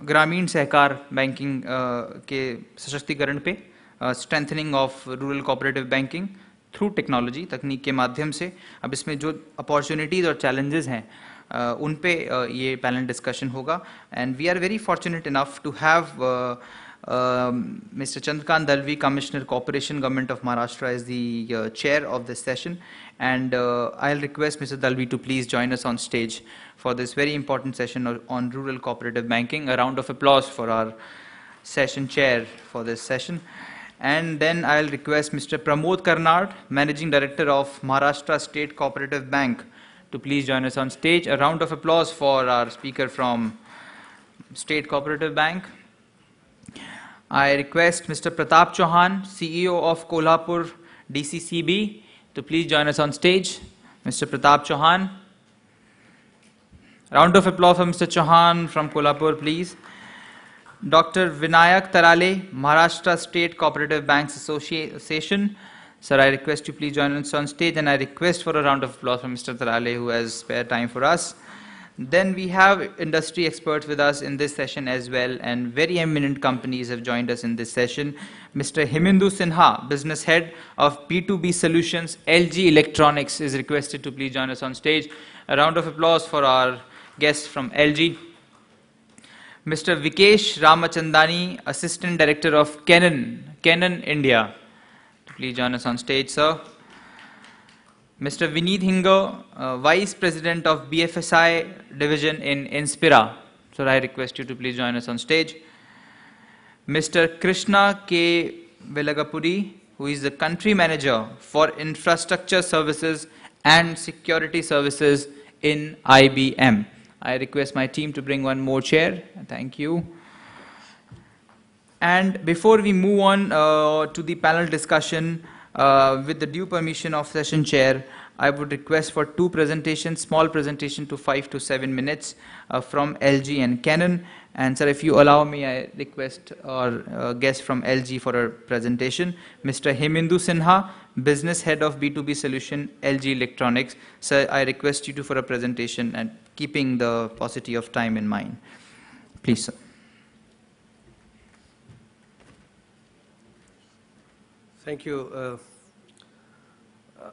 ग्रामीण सहकार बैंकिंग के सशक्तिकरण पे, strengthening of rural cooperative banking through technology, तकनीक के माध्यम से। अब इसमें जो अपॉर्चुनिटीज़ और चैलेंजेस हैं उन पे ये पैनल डिस्कशन होगा। And we are very fortunate enough to have Mr. Chandrakant Dalvi, Commissioner Corporation, Government of Maharashtra, is the chair of this session, and I'll request Mr. Dalvi to please join us on stage for this very important session on rural cooperative banking. A round of applause for our session chair for this session. And then I'll request Mr. Pramod Karnad, Managing Director of Maharashtra State Cooperative Bank, to please join us on stage. A round of applause for our speaker from State Cooperative Bank. I request Mr. Pratap Chauhan, CEO of Kolhapur DCCB, to please join us on stage. Mr. Pratap Chauhan. Round of applause for Mr. Chauhan from Kolhapur, please. Dr. Vinayak Tarale, Maharashtra State Cooperative Banks Association. Sir, I request you please join us on stage, and I request for a round of applause for Mr. Tarale, who has spare time for us. Then we have industry experts with us in this session as well, and very eminent companies have joined us in this session. Mr. Himendu Sinha, Business Head of B2B Solutions, LG Electronics, is requested to please join us on stage. A round of applause for our guest from LG. Mr. Vikesh Ramachandani, Assistant Director of Canon India, please join us on stage, sir. Mr. Vineet Hinger, Vice President of BFSI Division in Inspira. Sir, I request you to please join us on stage. Mr. Krishna K. Velagapuri, who is the Country Manager for Infrastructure Services and Security Services in IBM. I request my team to bring one more chair. Thank you. And before we move on to the panel discussion, with the due permission of session chair, I would request for two presentations, small presentation to 5 to 7 minutes from LG and Canon. And sir, if you allow me, I request our guest from LG for a presentation, Mr. Himendu Sinha, Business Head of B2B Solution, LG Electronics. Sir, I request you to for a presentation, and keeping the paucity of time in mind. Please, sir. Thank you.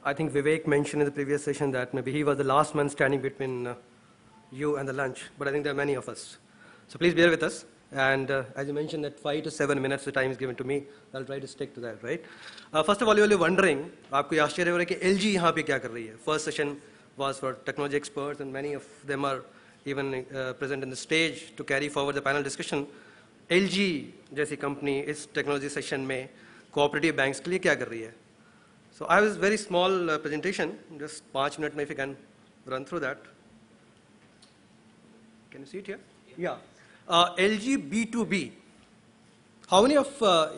I think Vivek mentioned in the previous session that maybe he was the last man standing between you and the lunch, but I think there are many of us. So please bear with us. And as you mentioned that 5 to 7 minutes the time is given to me, I'll try to stick to that, right? First of all, you're wondering, आपको आश्चर्य हो रहा है कि LG यहाँ पे क्या कर रही है? First session was for technology experts, and many of them are even present in the stage to carry forward the panel discussion. LG जैसी company इस technology session में cooperative banks के लिए क्या कर रही है? So I was very small presentation, just 5 minutes if you can run through that. Can you see it here? Yeah. LG B2B. How many of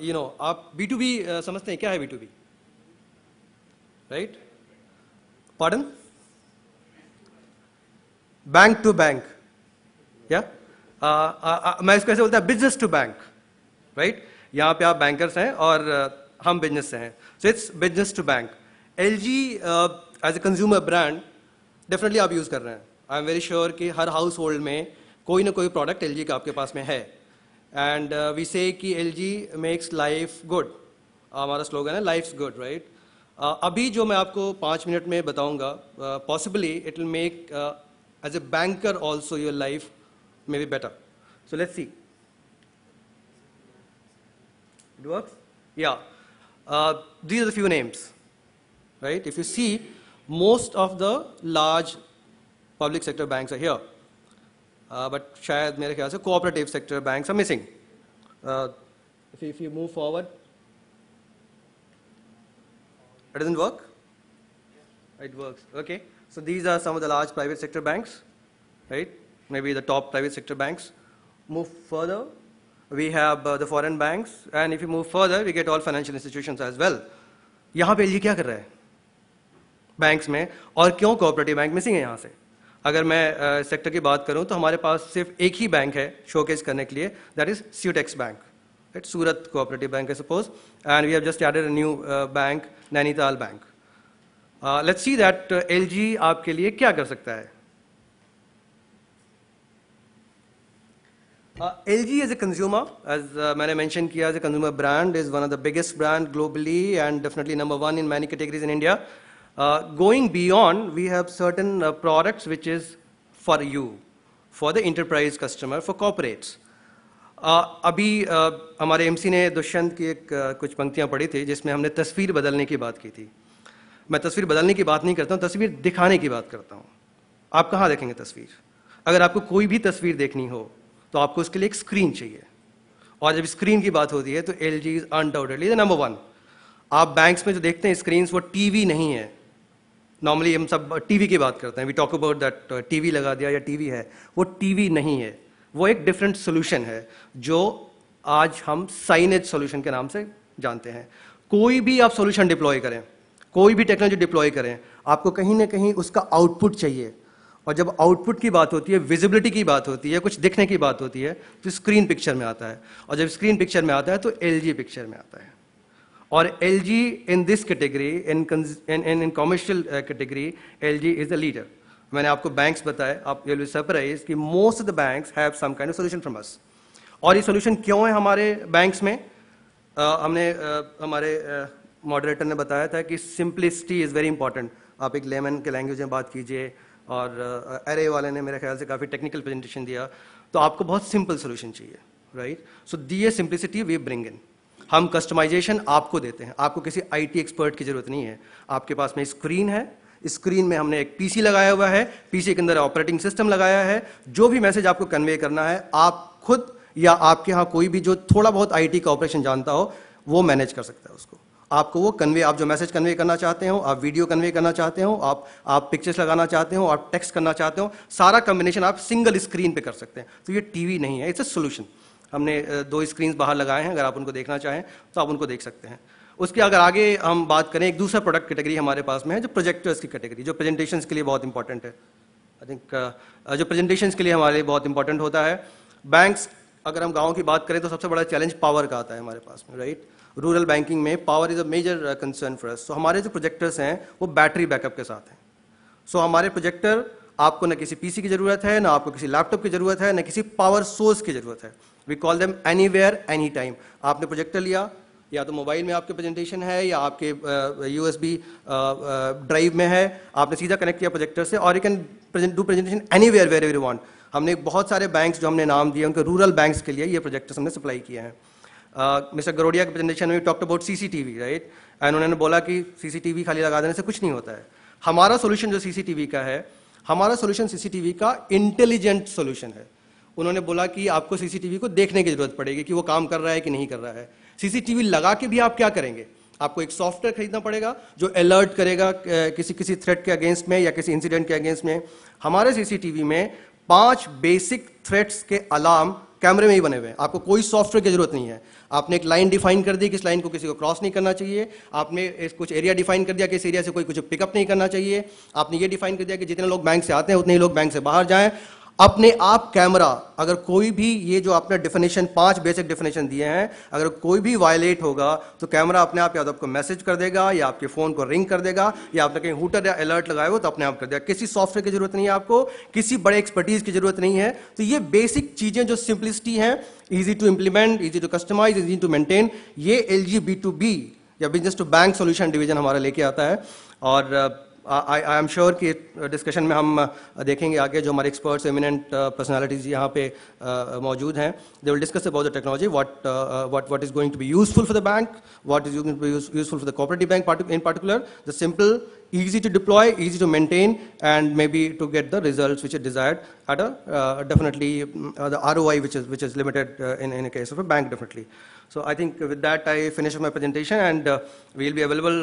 you know आप B2B समझते हैं? क्या है B2B? Right? Pardon? Bank to bank. Yeah? मैं इसको ऐसे बोलता हूँ business to bank. Right? यहाँ पे आप बैंकर्स हैं और हम बिजनेस से हैं. So it's business to bank. LG as a consumer brand definitely आप यूज़ कर रहे हैं. I am very sure कि हर हाउस होल्ड में कोई ना कोई प्रोडक्ट LG का आपके पास में है. एंड वी से कि LG मेक्स लाइफ गुड. हमारा स्लोगन है लाइफ्स गुड, राइट? अभी जो मैं आपको 5 मिनट में बताऊंगा, possibly it will make as a banker also your life may be better. So let's see. It works? Yeah. These are the few names, right? If you see, most of the large public sector banks are here. But शायद मेरे ख्याल से cooperative sector banks are missing. If you move forward, it doesn't work? It works. Okay. So these are some of the large private sector banks, right? Maybe the top private sector banks. Move further. We have the foreign banks, and if you move further, we get all financial institutions as well. यहाँ पे LG क्या कर रहा है banks में, और क्यों cooperative bank missing है यहाँ से? अगर मैं सेक्टर की बात करूँ तो हमारे पास सिर्फ एक ही बैंक है शोकेस करने के लिए, that is Sutex bank, right? Surat cooperative bank है suppose, and we have just added a new bank, Nainital bank. Let's see that LG आपके लिए क्या कर सकता है. LG as a consumer, as मैंने mentioned किया, as a consumer brand is one of the biggest brand globally and definitely number one in many categories in India. Going beyond, we have certain products which is for you, for the enterprise customer, for corporates. अभी हमारे MC ने दुष्यंत की कुछ पंक्तियां पढ़ी थी जिसमें हमने तस्वीर बदलने की बात की थी. मैं तस्वीर बदलने की बात नहीं करता हूं, तस्वीर दिखाने की बात करता हूं. आप कहां देखेंगे तस्वीर? अगर आपको कोई भी तस्वीर देखनी हो तो आपको उसके लिए एक स्क्रीन चाहिए, और जब स्क्रीन की बात होती है तो LG is undoubtedly the number one. आप बैंक्स में जो देखते हैं स्क्रीन्स, वो टीवी नहीं है. नॉर्मली हम सब टीवी की बात करते हैं, we talk about that TV लगा दिया या टीवी है. वो टीवी नहीं है, वो एक डिफरेंट सोल्यूशन है जो आज हम साइनेज सोल्यूशन के नाम से जानते हैं. कोई भी आप सोल्यूशन डिप्लॉय करें, कोई भी टेक्नोलॉजी डिप्लॉय करें, आपको कहीं ना कहीं उसका आउटपुट चाहिए. और जब आउटपुट की बात होती है, विजिबिलिटी की बात होती है, कुछ दिखने की बात होती है, तो स्क्रीन पिक्चर में आता है. और जब स्क्रीन पिक्चर में आता है तो LG पिक्चर में आता है. और LG in this category, in commercial category, LG is the leader. मैंने आपको बैंक्स बताए, आप यू विल बी सरप्राइज्ड कि most of the banks have some kind of solution from us. और ये सॉल्यूशन क्यों है हमारे बैंक्स में? हमने हमारे मॉडरेटर ने बताया था कि सिंपलिसिटी इज वेरी इंपॉर्टेंट. आप एक लेमन के लैंग्वेज में बात कीजिए, और एरे वाले ने मेरे ख्याल से काफ़ी टेक्निकल प्रेजेंटेशन दिया, तो आपको बहुत सिंपल सोल्यूशन चाहिए, right? So the simplicity we bring in. हम कस्टमाइजेशन आपको देते हैं, आपको किसी IT एक्सपर्ट की जरूरत नहीं है. आपके पास में स्क्रीन है, स्क्रीन में हमने एक PC लगाया हुआ है, PC के अंदर ऑपरेटिंग सिस्टम लगाया है. जो भी मैसेज आपको कन्वे करना है, आप खुद या आपके यहाँ कोई भी जो थोड़ा बहुत IT का ऑपरेशन जानता हो, वो मैनेज कर सकता है उसको. आपको वो कन्वे, आप जो मैसेज कन्वे करना चाहते हो, आप वीडियो कन्वे करना चाहते हो, आप पिक्चर्स लगाना चाहते हो, आप टेक्स्ट करना चाहते हो, सारा कॉम्बिनेशन आप सिंगल स्क्रीन पे कर सकते हैं. तो ये टीवी नहीं है, इट्स अ सोल्यूशन. हमने 2 स्क्रीन बाहर लगाए हैं, अगर आप उनको देखना चाहें तो आप उनको देख सकते हैं. उसके अगर आगे हम बात करें, एक दूसरा प्रोडक्ट कैटेगरी हमारे पास में है जो प्रोजेक्टर्स की कैटेगरी, जो प्रेजेंटेशंस के लिए बहुत इंपॉर्टेंट है. आई थिंक जो प्रेजेंटेशंस के लिए हमारे लिए बहुत इंपॉर्टेंट होता है. बैंक्स, अगर हम गाँव की बात करें तो सबसे बड़ा चैलेंज पावर का आता है हमारे पास में, राइट? रूरल बैंकिंग में power is a major concern for us. So हमारे जो प्रोजेक्टर्स हैं वो बैटरी बैकअप के साथ हैं. सो हमारे प्रोजेक्टर, आपको न किसी PC की जरूरत है, ना आपको किसी लैपटॉप की जरूरत है, ना किसी पावर सोर्स की जरूरत है. We call them anywhere any time. आपने प्रोजेक्टर लिया, या तो मोबाइल में आपके प्रेजेंटेशन है या आपके USB ड्राइव में है, आपने सीधा कनेक्ट किया प्रोजेक्टर से, और you can do presentation anywhere where you want. हमने बहुत सारे बैंक्स जो हमने नाम दिए, उनके रूरल बैंक्स के लिए ये प्रोजेक्टर्स हमने सप्लाई किए हैं. मिस्टर गरोडिया के प्रेजेंटेशन में talked about CCTV, right? And उन्होंने बोला कि CCTV खाली लगा देने से कुछ नहीं होता है. हमारा सोल्यूशन जो CCTV का है, हमारा सोल्यूशन CCTV का इंटेलिजेंट सोल्यूशन है. उन्होंने बोला कि आपको CCTV को देखने की जरूरत पड़ेगी कि वो काम कर रहा है कि नहीं कर रहा है. CCTV लगा के भी आप क्या करेंगे? आपको एक सॉफ्टवेयर खरीदना पड़ेगा जो अलर्ट करेगा किसी थ्रेट के अगेंस्ट में या किसी इंसिडेंट के अगेंस्ट में. हमारे CCTV में 5 बेसिक थ्रेट्स के अलार्म कैमरे में ही बने हुए हैं. आपको कोई सॉफ्टवेयर की जरूरत नहीं है. आपने एक लाइन डिफाइन कर दी कि इस लाइन को किसी को क्रॉस नहीं करना चाहिए. आपने कुछ एरिया डिफाइन कर दिया कि इस एरिया से कोई कुछ पिकअप नहीं करना चाहिए. आपने ये डिफाइन कर दिया कि जितने लोग बैंक से आते हैं उतने ही लोग बैंक से बाहर जाएं. अपने आप कैमरा, अगर कोई भी ये जो आपने डेफिनेशन 5 बेसिक डेफिनेशन दिए हैं, अगर कोई भी वायलेट होगा तो कैमरा अपने आप या तो आपको मैसेज कर देगा या आपके फोन को रिंग कर देगा, या आपने कहीं हूटर या अलर्ट लगाए हो तो अपने आप कर देगा. किसी सॉफ्टवेयर की जरूरत नहीं है आपको, किसी बड़े एक्सपर्टीज की जरूरत नहीं है. तो ये बेसिक चीजें जो सिंपलिसिटी है, easy to implement, easy to customize, easy to maintain, ये LG B2B या business to bank solution division हमारा लेके आता है. और आई एम श्योर कि डिस्कशन में हम देखेंगे आगे जो हमारे एक्सपर्ट्स, एमिनेंट पर्सनालिटीज यहाँ पे मौजूद हैं. They will discuss about the technology, what is going to be useful for the bank, what is going to be useful for the cooperative bank in particular, the simple, easy to deploy, easy to maintain, and maybe to get the results which are desired at a definitely the ROI which is limited in a case of a bank, definitely. So I think with that I finish my presentation, and we'll be available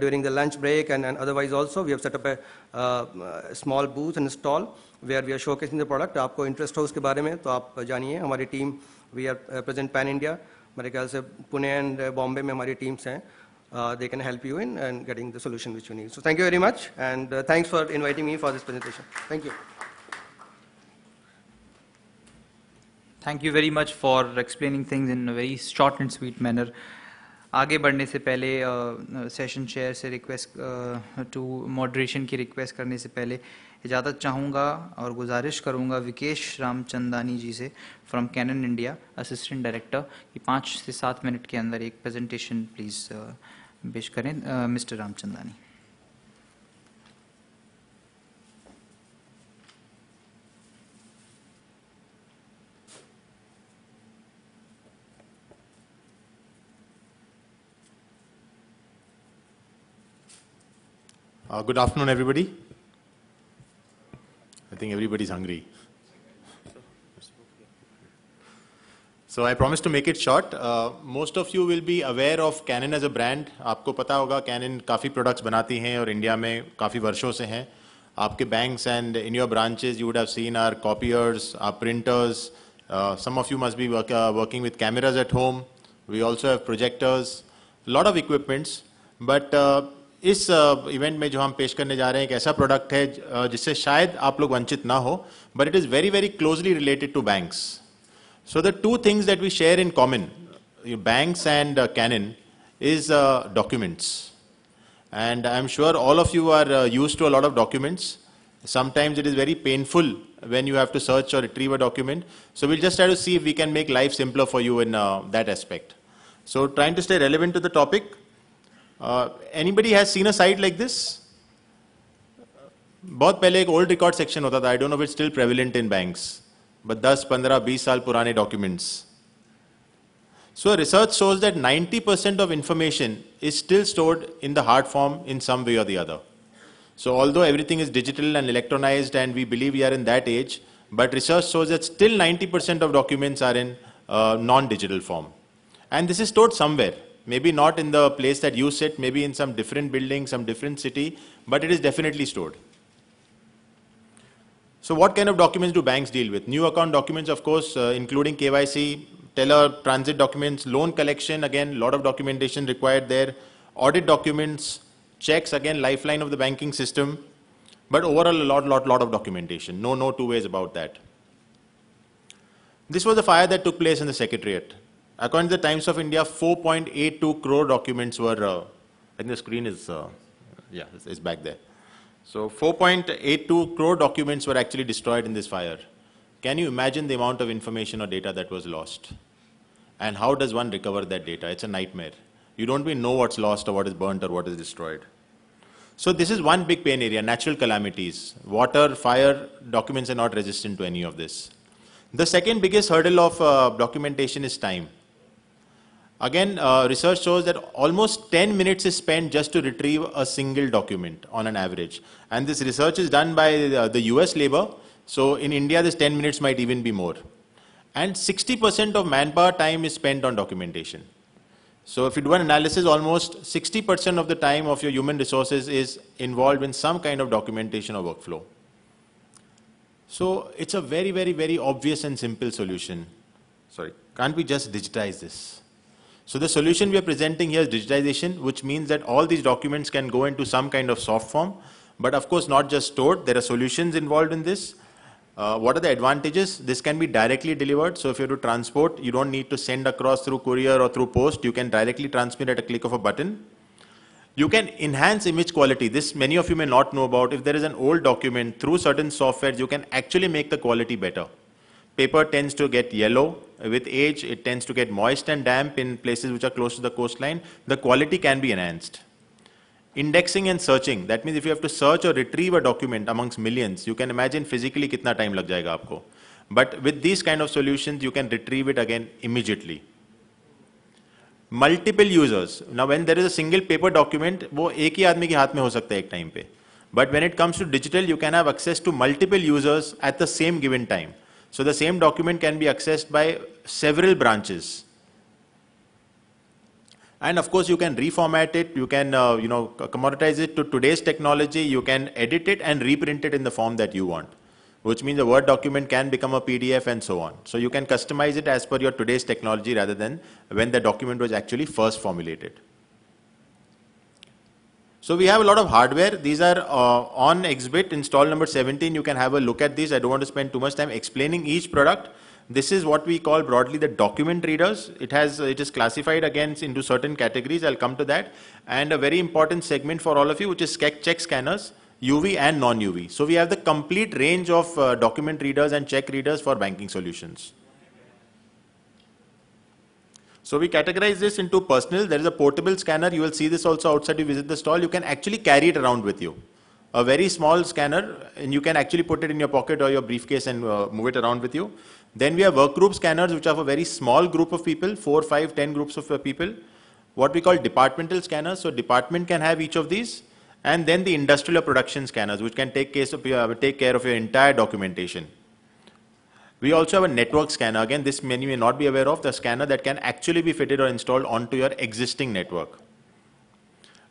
during the lunch break and otherwise also. We have set up a small booth and stall where we are showcasing the product. आपको interest हो उसके बारे में तो आप जानिए. हमारी team, we are present pan India. मेरे ख्याल से पुणे and बॉम्बे में हमारी teams हैं. They can help you in and getting the solution which you need. So thank you very much, and thanks for inviting me for this presentation. Thank you. Thank you very much for explaining things in a very short and sweet manner. आगे बढ़ने से पहले session chair से request to moderation की request करने से पहले इजाज़त चाहूँगा और गुजारिश करूँगा विकेश रामचंदानी जी से from Canon India, assistant director, कि 5 से 7 मिनट के अंदर एक प्रेजेंटेशन प्लीज़ पेश करें। Mister Ramchandani. Good afternoon, everybody. I think everybody's hungry. So I promise to make it short. Most of you will be aware of Canon as a brand. आपको पता होगा Canon काफ़ी products बनाती हैं और इंडिया में काफ़ी वर्षों से हैं. आपके banks and in your branches you would have seen our copiers, our printers. Some of you must be working with cameras at home. We also have projectors, a lot of equipments. But इस event में जो हम पेश करने जा रहे हैं एक ऐसा प्रोडक्ट है जिससे शायद आप लोग वंचित ना हो, but it is very very closely related to banks. So the two things that we share in common, banks and Canon, is documents. And I'm sure all of you are used to a lot of documents. Sometimes it is very painful when you have to search or retrieve a document. So we'll just try to see if we can make life simpler for you in that aspect. So trying to stay relevant to the topic. Anybody has seen a site like this? बहुत पहले एक old record section होता था. I don't know if it's still prevalent in banks. But 10, 15, 20 साल पुराने documents. So research shows that 90% of information is still stored in the hard form in some way or the other. So although everything is digital and electronized and we believe we are in that age, but research shows that still 90% of documents are in non-digital form. And this is stored somewhere. Maybe not in the place that you sit, maybe in some different building, some different city, but it is definitely stored. So what kind of documents do banks deal with? New account documents, of course, including KYC, teller, transit documents, loan collection, again, a lot of documentation required there, audit documents, checks, again, lifeline of the banking system, but overall a lot of documentation. No two ways about that. This was the fire that took place in the Secretariat. According to the Times of India, 4.82 crore documents were, I think the screen is, yeah, it's back there. So 4.82 crore documents were actually destroyed in this fire. Can you imagine the amount of information or data that was lost? And how does one recover that data? It's a nightmare. You don't even know what's lost or what is burnt or what is destroyed. So this is one big pain area, natural calamities. Water, fire, documents are not resistant to any of this. The second biggest hurdle of documentation is time. Again, research shows that almost 10 minutes is spent just to retrieve a single document on an average. And this research is done by the US labor. So in India, this 10 minutes might even be more. And 60% of manpower time is spent on documentation. So if you do an analysis, almost 60% of the time of your human resources is involved in some kind of documentation or workflow. So it's a very, very, very obvious and simple solution. Sorry, can't we just digitize this? So the solution we are presenting here is digitization, which means that all these documents can go into some kind of soft form, but of course not just stored. There are solutions involved in this. What are the advantages? This can be directly delivered. So if you have to transport, you don't need to send across through courier or through post. You can directly transmit at a click of a button. You can enhance image quality. This many of you may not know about. If there is an old document, through certain softwares, you can actually make the quality better. Paper tends to get yellow. With age, it tends to get moist and damp in places which are close to the coastline. The quality can be enhanced. Indexing and searching. That means if you have to search or retrieve a document amongst millions, you can imagine physically kitna time lag jayega aapko. But with these kind of solutions, you can retrieve it again immediately. Multiple users. Now when there is a single paper document, वो एक ही आदमी के हाथ में हो सकता है एक time पे. But when it comes to digital, you can have access to multiple users at the same given time. So the same document can be accessed by several branches. And of course, you can reformat it. You can, commoditize it to today's technology. You can edit it and reprint it in the form that you want, which means a Word document can become a PDF and so on. So you can customize it as per your today's technology rather than when the document was actually first formulated. So we have a lot of hardware. These are on Exhibit, install number 17. You can have a look at these. I don't want to spend too much time explaining each product. This is what we call broadly the document readers. It is classified again into certain categories. I'll come to that. And a very important segment for all of you, which is check scanners. UV and non-UV. So we have the complete range of document readers and check readers for banking solutions. So we categorize this into personal. There is a portable scanner. You will see this also outside you visit the stall. You can actually carry it around with you. A very small scanner, and you can actually put it in your pocket or your briefcase and move it around with you. Then we have work group scanners, which are for a very small group of people, 4, 5, 10 groups of people. What we call departmental scanners. So department can have each of these. And then the industrial or production scanners, which can take care of your entire documentation. We also have a network scanner. Again, this many may not be aware of, the scanner that can actually be fitted or installed onto your existing network.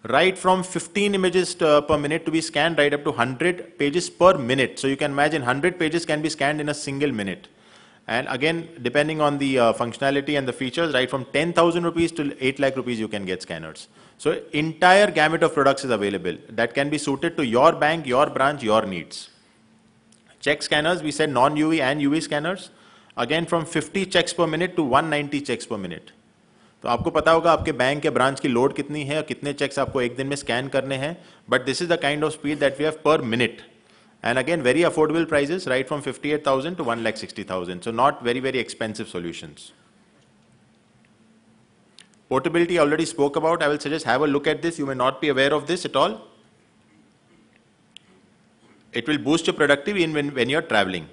Right from 15 images per minute to be scanned right up to 100 pages per minute. So you can imagine 100 pages can be scanned in a single minute. And again, depending on the functionality and the features, right from 10,000 rupees to 8 lakh rupees, you can get scanners. So entire gamut of products is available that can be suited to your bank, your branch, your needs. Check scanners, we said non-UV and UV scanners. Again, from 50 checks per minute to 190 checks per minute. तो आपको पता होगा आपके bank या branch की load कितनी है और कितने चेक्स आपको एक दिन में स्कैन करने हैं. But this is the kind of speed that we have per minute. And again, very affordable prices, right from 58,000 to 1,60,000. So not very, very expensive solutions. Portability I already spoke about. I will suggest have a look at this. You may not be aware of this at all. It will boost your productivity when you're traveling.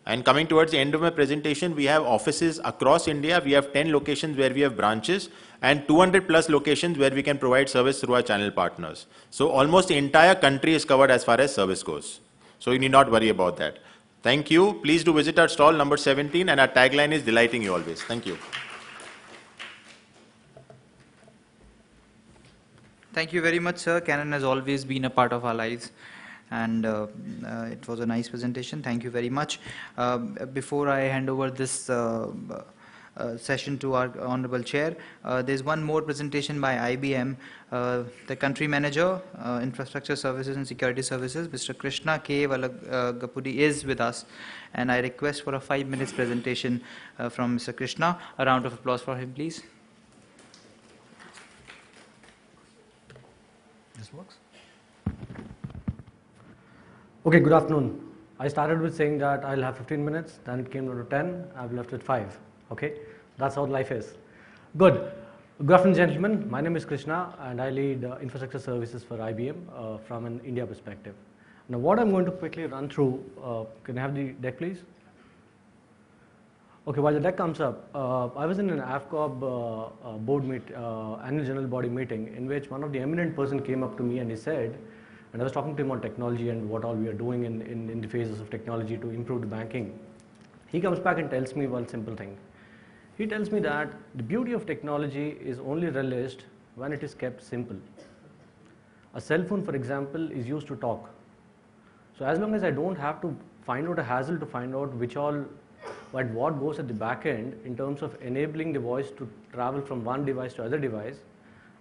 And coming towards the end of my presentation, we have offices across India. We have 10 locations where we have branches and 200 plus locations where we can provide service through our channel partners. So almost the entire country is covered as far as service goes. So you need not worry about that. Thank you. Please do visit our stall number 17, and our tagline is delighting you always. Thank you. Thank you very much, sir. Canon has always been a part of our lives. And it was a nice presentation. Thank you very much. Before I hand over this session to our Honorable Chair, there's one more presentation by IBM. The Country Manager, Infrastructure Services and Security Services, Mr. Krishna K. Valagapudi is with us. And I request for a 5 minutes presentation from Mr. Krishna. A round of applause for him, please. This works? Okay, good afternoon. I started with saying that I'll have 15 minutes, then it came down to 10, I've left with 5. Okay, that's how life is. Good. Good afternoon, gentlemen. My name is Krishna, and I lead infrastructure services for IBM from an India perspective. Now, what I'm going to quickly run through, can I have the deck, please? Okay, while the deck comes up, I was in an AFCOB annual general body meeting in which one of the eminent person came up to me and he said, and I was talking to him on technology and what all we are doing in the phases of technology to improve the banking. He comes back and tells me one simple thing. He tells me that the beauty of technology is only relished when it is kept simple. A cell phone, for example, is used to talk. So as long as I don't have to find out a hassle to find out what goes at the back end in terms of enabling the voice to travel from one device to other device,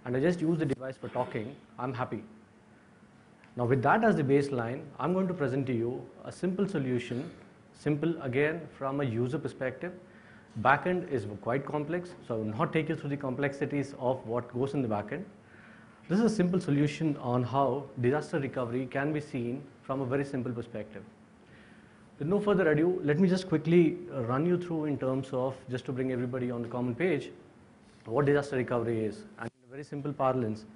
and I just use the device for talking, I'm happy. Now with that as the baseline, I'm going to present to you a simple solution, simple again from a user perspective. Backend is quite complex, so I will not take you through the complexities of what goes in the backend. This is a simple solution on how disaster recovery can be seen from a very simple perspective. With no further ado, let me just quickly run you through in terms of, just to bring everybody on the common page, what disaster recovery is. And in a very simple parlance,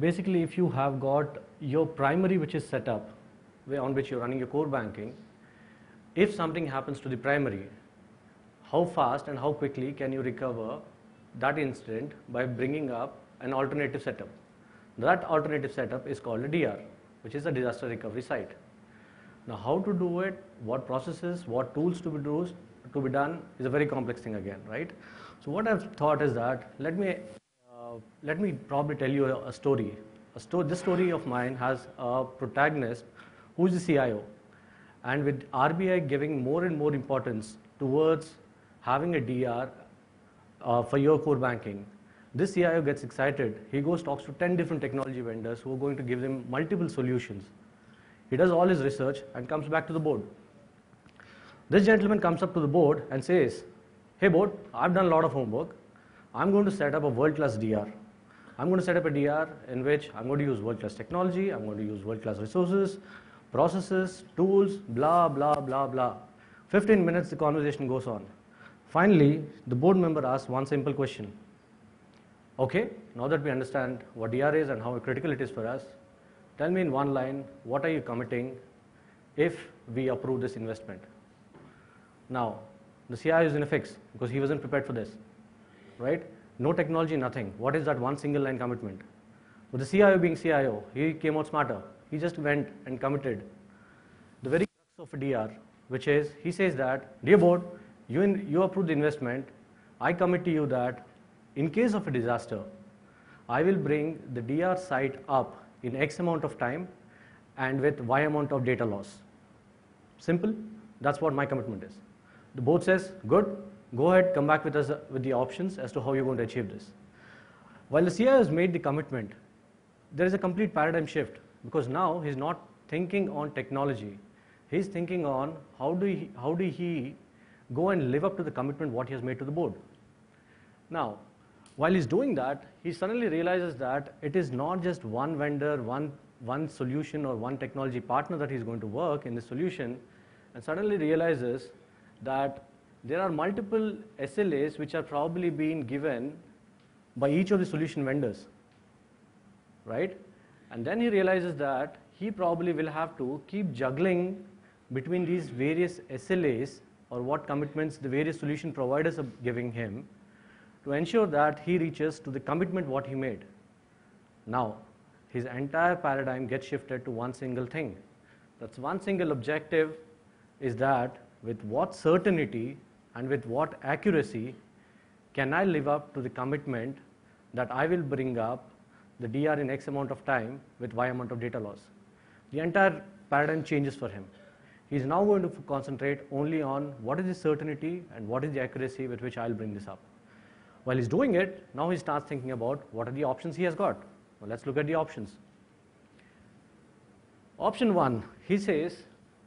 basically if you have got your primary which is set up, on which you're running your core banking, if something happens to the primary, how fast and how quickly can you recover that incident by bringing up an alternative setup? That alternative setup is called a DR, which is a disaster recovery site. Now how to do it, what processes, what tools to be done is a very complex thing again, right? So what I've thought is that let me probably tell you a story. This story of mine has a protagonist who is the CIO, and with RBI giving more and more importance towards having a DR for your core banking, this CIO gets excited. He goes talks to 10 different technology vendors who are going to give him multiple solutions. He does all his research and comes back to the board. This gentleman comes up to the board and says, hey board, I've done a lot of homework. I'm going to set up a world-class DR. I'm going to set up a DR in which I'm going to use world-class technology, I'm going to use world-class resources, processes, tools, blah, blah, blah, blah. 15 minutes the conversation goes on. Finally, the board member asks one simple question. Okay, now that we understand what DR is and how critical it is for us, tell me in one line, what are you committing if we approve this investment? Now, the CIO is in a fix because he wasn't prepared for this, right? No technology, nothing. What is that one single line commitment? But the CIO being CIO, he came out smarter. He just went and committed the very crux of a DR, which is, he says that, dear board, you approve the investment, I commit to you that in case of a disaster, I will bring the DR site up in X amount of time and with Y amount of data loss. Simple, that's what my commitment is. The board says, good, go ahead, come back with us with the options as to how you're going to achieve this. While the CIO has made the commitment, there is a complete paradigm shift because now he's not thinking on technology. He's thinking on how do he go and live up to the commitment what he has made to the board. Now, while he's doing that, he suddenly realizes that it is not just one vendor, one solution or one technology partner that he's going to work in the solution, and suddenly realizes that there are multiple SLAs which are probably being given by each of the solution vendors, right? And then he realizes that he probably will have to keep juggling between these various SLAs or what commitments the various solution providers are giving him to ensure that he reaches to the commitment what he made. Now, his entire paradigm gets shifted to one single thing. That's one single objective is that with what certainty and with what accuracy can I live up to the commitment that I will bring up the DR in X amount of time with Y amount of data loss. The entire paradigm changes for him. He's now going to concentrate only on what is the certainty and what is the accuracy with which I'll bring this up. While he's doing it, now he starts thinking about what are the options he has got. Well, let's look at the options. Option 1, he says,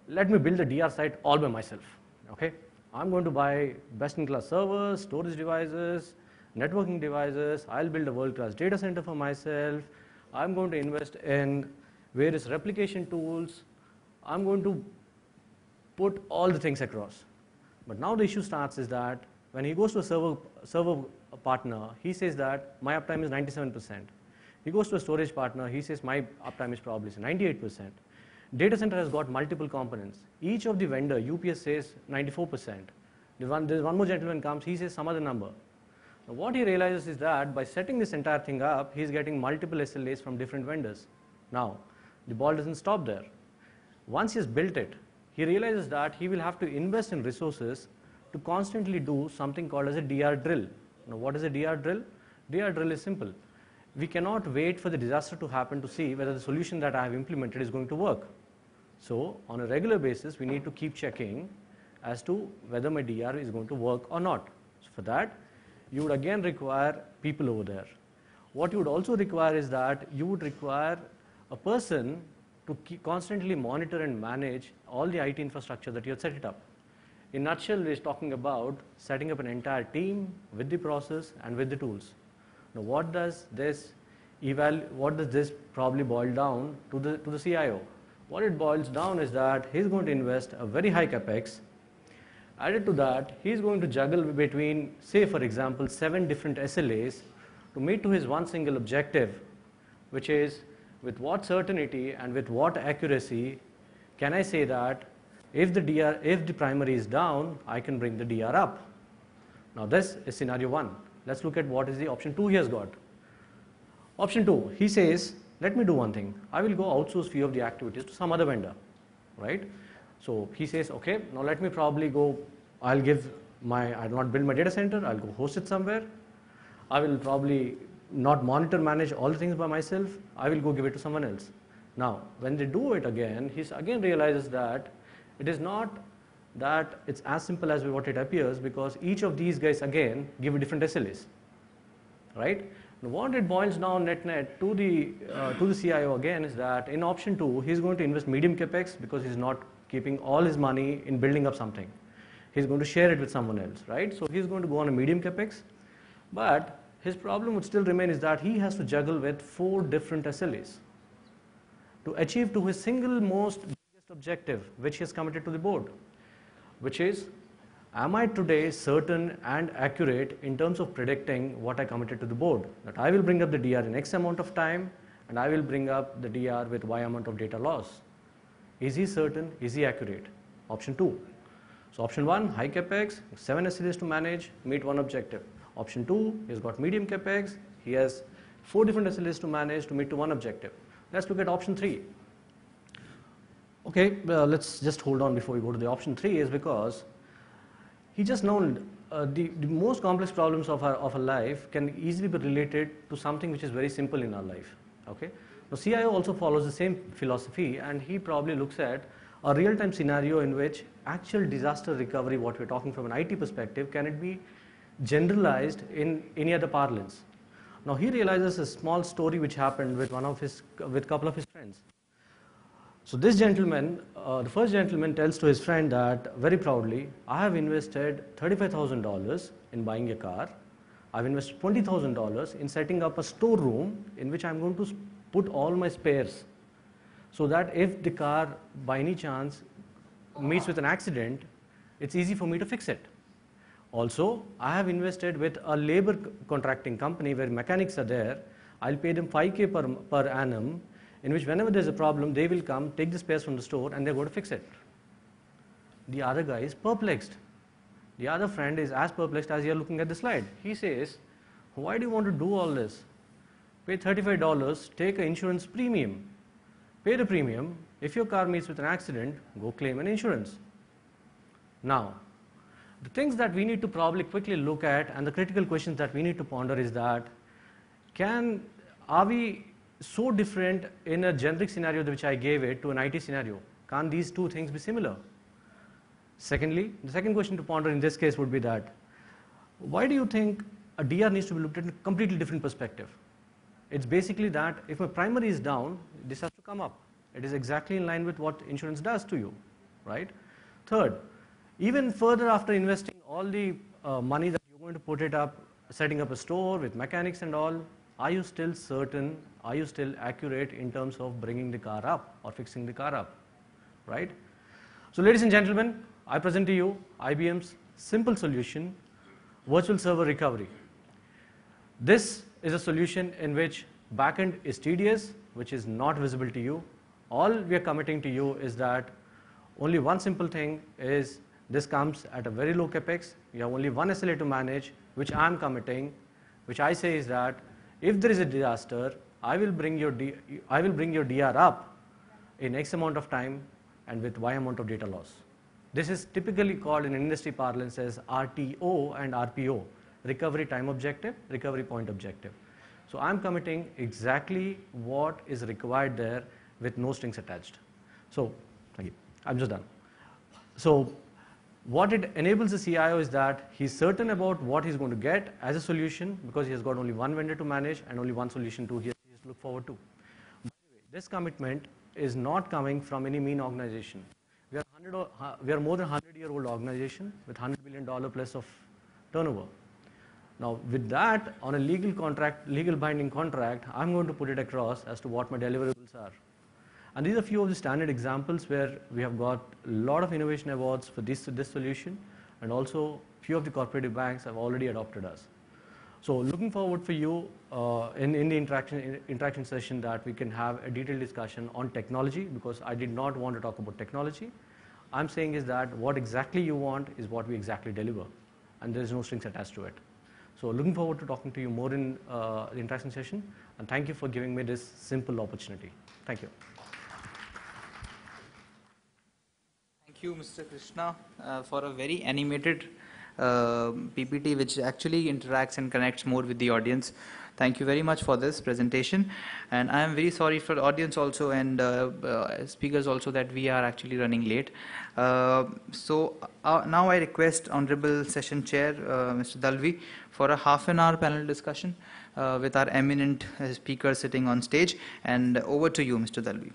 let me build the DR site all by myself. Okay, I'm going to buy best-in-class servers, storage devices, networking devices. I'll build a world-class data center for myself. I'm going to invest in various replication tools. I'm going to put all the things across. But now the issue starts is that when he goes to a server partner, he says that my uptime is 97%. He goes to a storage partner, he says my uptime is probably 98%. Data center has got multiple components. Each of the vendor, UPS says 94%. There's one more gentleman comes, he says some other number. Now what he realizes is that by setting this entire thing up, he's getting multiple SLAs from different vendors. Now, the ball doesn't stop there. Once he's built it, he realizes that he will have to invest in resources to constantly do something called as a DR drill. Now what is a DR drill? DR drill is simple. We cannot wait for the disaster to happen to see whether the solution that I have implemented is going to work. So on a regular basis, we need to keep checking as to whether my DR is going to work or not. So for that, you would again require people over there. What you would also require is that you would require a person to constantly monitor and manage all the IT infrastructure that you have set it up. In a nutshell, we're talking about setting up an entire team with the process and with the tools. Now, what does this probably boil down to the CIO? What it boils down is that he's going to invest a very high capex. Added to that, he's going to juggle between, say for example, 7 different SLAs to meet to his one single objective, which is with what certainty and with what accuracy can I say that if the primary is down, I can bring the DR up. Now this is scenario 1. Let's look at what is the option 2 he has got. Option 2, he says, let me do one thing. I will go outsource few of the activities to some other vendor, right? So he says, okay, now let me probably go, I'll not build my data center, I'll go host it somewhere. I will probably not monitor, manage all the things by myself. I will go give it to someone else. Now, when they do it again, he again realizes that it is not that it's as simple as what it appears because each of these guys again give a different SLAs, right? Now, what it boils down net to the CIO again is that in option 2, he's going to invest medium capex because he's not keeping all his money in building up something. He's going to share it with someone else, right? So he's going to go on a medium capex, but his problem would still remain is that he has to juggle with 4 different SLAs to achieve to his single most biggest objective which he has committed to the board, which is, am I today certain and accurate in terms of predicting what I committed to the board, that I will bring up the DR in X amount of time and I will bring up the DR with Y amount of data loss. Is he certain? Is he accurate? Option 2. So option 1, high capex, 7 SLAs to manage, meet one objective. Option 2, he's got medium capex, he has 4 different SLAs to manage to meet to one objective. Let's look at option 3. Okay, let's just hold on before we go to the option 3 is because he just known the most complex problems of our life can easily be related to something which is very simple in our life. Okay, now CIO also follows the same philosophy, and he probably looks at a real-time scenario in which actual disaster recovery, what we're talking from an IT perspective, can it be generalized in any other parlance? Now he realizes a small story which happened with with a couple of his friends. So this gentleman, the first gentleman tells to his friend that very proudly, I have invested $35,000 in buying a car. I've invested $20,000 in setting up a storeroom in which I'm going to put all my spares, so that if the car by any chance meets with an accident, it's easy for me to fix it. Also, I have invested with a labor contracting company where mechanics are there. I'll pay them 5K per annum, in which whenever there's a problem, they will come, take the spares from the store, and they're going to fix it. The other guy is perplexed. The other friend is as perplexed as you're looking at the slide. He says, why do you want to do all this? Pay $35, take an insurance premium. Pay the premium. If your car meets with an accident, go claim an insurance. Now, the things that we need to probably quickly look at and the critical questions that we need to ponder is that, are we so different in a generic scenario which I gave it to an IT scenario? Can't these two things be similar? Secondly, the second question to ponder in this case would be that, why do you think a DR needs to be looked at in a completely different perspective? It's basically that if my primary is down, this has to come up. It is exactly in line with what insurance does to you, right? Third, even further after investing all the money that you're going to put it up, setting up a store with mechanics and all, are you still certain, are you still accurate in terms of bringing the car up or fixing the car up, right? So ladies and gentlemen, I present to you IBM's simple solution, virtual server recovery. This is a solution in which backend is tedious, which is not visible to you. All we are committing to you is that only one simple thing is this comes at a very low capex. You have only one SLA to manage, which I am committing, which I say is that if there is a disaster, I will bring your DR up in X amount of time and with Y amount of data loss. This is typically called in industry parlance as RTO and RPO, recovery time objective, recovery point objective. So I'm committing exactly what is required there with no strings attached. So, thank you. I'm just done. So, what it enables the CIO is that he's certain about what he's going to get as a solution because he has got only one vendor to manage and only one solution to look forward to. By the way, this commitment is not coming from any mean organization. We are more than 100-year-old organization with $100 billion plus of turnover. Now, with that, on a legal binding contract, I'm going to put it across as to what my deliverables are. And these are a few of the standard examples where we have got a lot of innovation awards for this solution, and also few of the cooperative banks have already adopted us. So looking forward for you in the interaction session that we can have a detailed discussion on technology, because I did not want to talk about technology. I'm saying is that what exactly you want is what we exactly deliver, and there is no strings attached to it. So looking forward to talking to you more in the interaction session, and thank you for giving me this simple opportunity. Thank you. Thank you, Mr. Krishna, for a very animated PPT which actually interacts and connects more with the audience. Thank you very much for this presentation, and I am very sorry for the audience also and speakers also that we are actually running late. So now I request Honorable Session Chair Mr. Dalvi for a half-an-hour panel discussion with our eminent speakers sitting on stage, and over to you, Mr. Dalvi.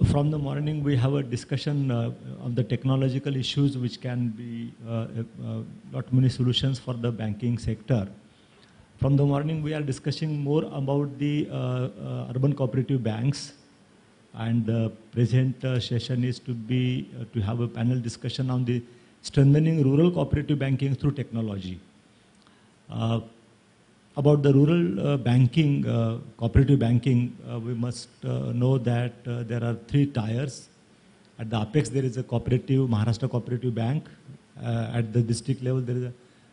From the morning, we have a discussion on the technological issues, which can be lot many solutions for the banking sector. From the morning, we are discussing more about the urban cooperative banks, and the present session is to have a panel discussion on the strengthening rural cooperative banking through technology. About the rural banking, cooperative banking, we must know that there are 3 tiers. At the apex, there is a cooperative, Maharashtra Cooperative Bank. At the district level,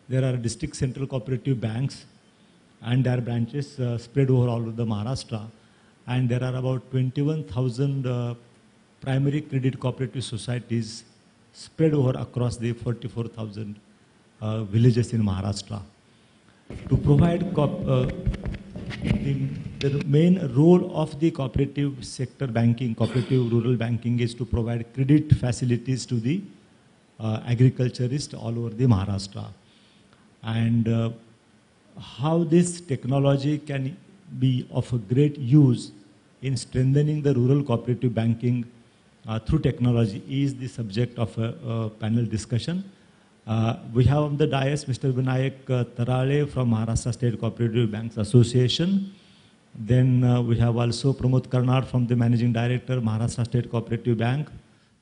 there are district central cooperative banks, and their branches spread over all of the Maharashtra. And there are about 21,000 primary credit cooperative societies spread over across the 44,000 villages in Maharashtra. To provide the main role of the cooperative sector banking, cooperative rural banking, is to provide credit facilities to the agriculturists all over the Maharashtra. And how this technology can be of a great use in strengthening the rural cooperative banking through technology is the subject of a panel discussion. We have on the dais Mr. Vinayak Tarale from Maharashtra State Cooperative Banks Association. Then we have also Pramod Karnad from the Managing Director, Maharashtra State Cooperative Bank.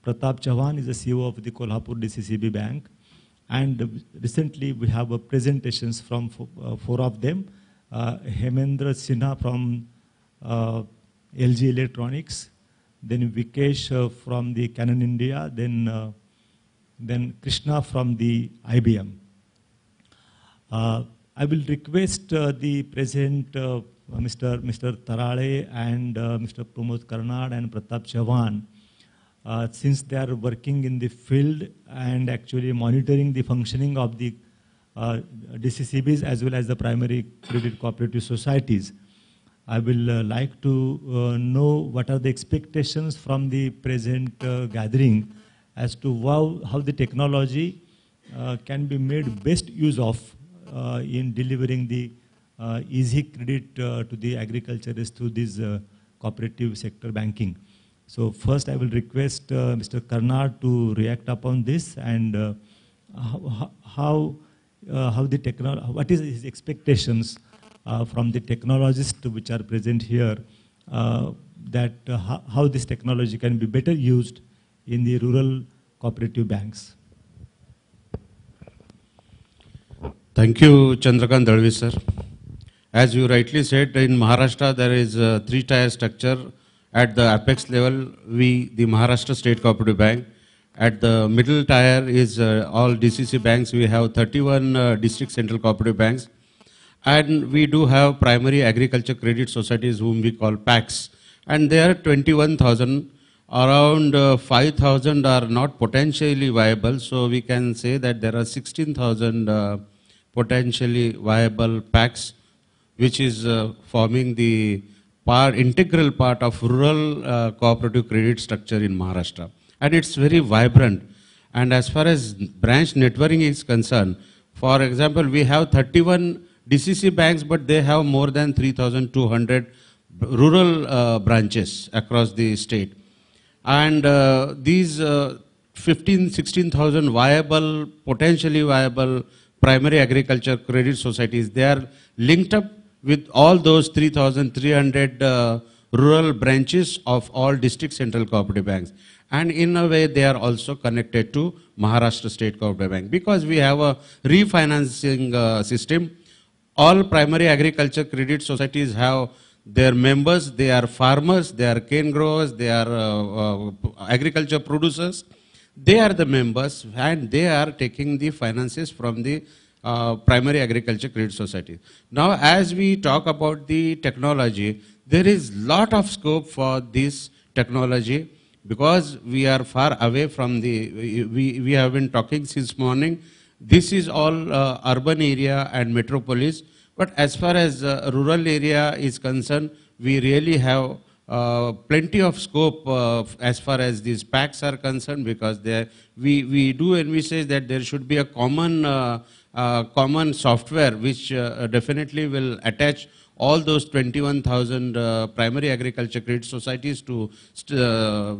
Pratap Chauhan is the CEO of the Kolhapur DCCB Bank. And recently we have presentations from 4 of them. Hemendra Sinha from LG Electronics, then Vikesh from the Canon India, then Krishna from the IBM. I will request the present Mr. Tarale and Mr. Pramod Karnad and Pratap Chauhan, since they are working in the field and actually monitoring the functioning of the DCCBs as well as the primary credit cooperative societies. I will like to know what are the expectations from the present gathering as to how the technology can be made best use of in delivering the easy credit to the agriculturists through this cooperative sector banking. So first I will request Mr. Karnad to react upon this and what is his expectations from the technologists which are present here, that how this technology can be better used in the rural cooperative banks. Thank you, Chandrakant Dalvi, sir. As you rightly said, in Maharashtra there is a 3-tier structure. At the apex level, the Maharashtra State Cooperative Bank. At the middle tier is all DCC banks. We have 31 district central cooperative banks. And we do have primary agriculture credit societies whom we call PACs. And there are 21,000. Around 5,000 are not potentially viable. So we can say that there are 16,000 potentially viable PACs, which is forming the integral part of rural cooperative credit structure in Maharashtra. And it's very vibrant. And as far as branch networking is concerned, for example, we have 31 DCC banks, but they have more than 3,200 rural branches across the state. And these 16,000 viable, potentially viable primary agriculture credit societies, they are linked up with all those 3,300 rural branches of all district central cooperative banks. And in a way, they are also connected to Maharashtra State Cooperative Bank because we have a refinancing system. All primary agriculture credit societies have their members, they are farmers, they are cane growers, they are agriculture producers. They are the members and they are taking the finances from the primary agriculture credit society. Now, as we talk about the technology, there is lot of scope for this technology because we are far away from the, we have been talking since morning. This is all urban area and metropolis. But as far as rural area is concerned, we really have plenty of scope as far as these PACs are concerned because we do envisage that there should be a common software which definitely will attach all those 21,000 primary agriculture credit societies to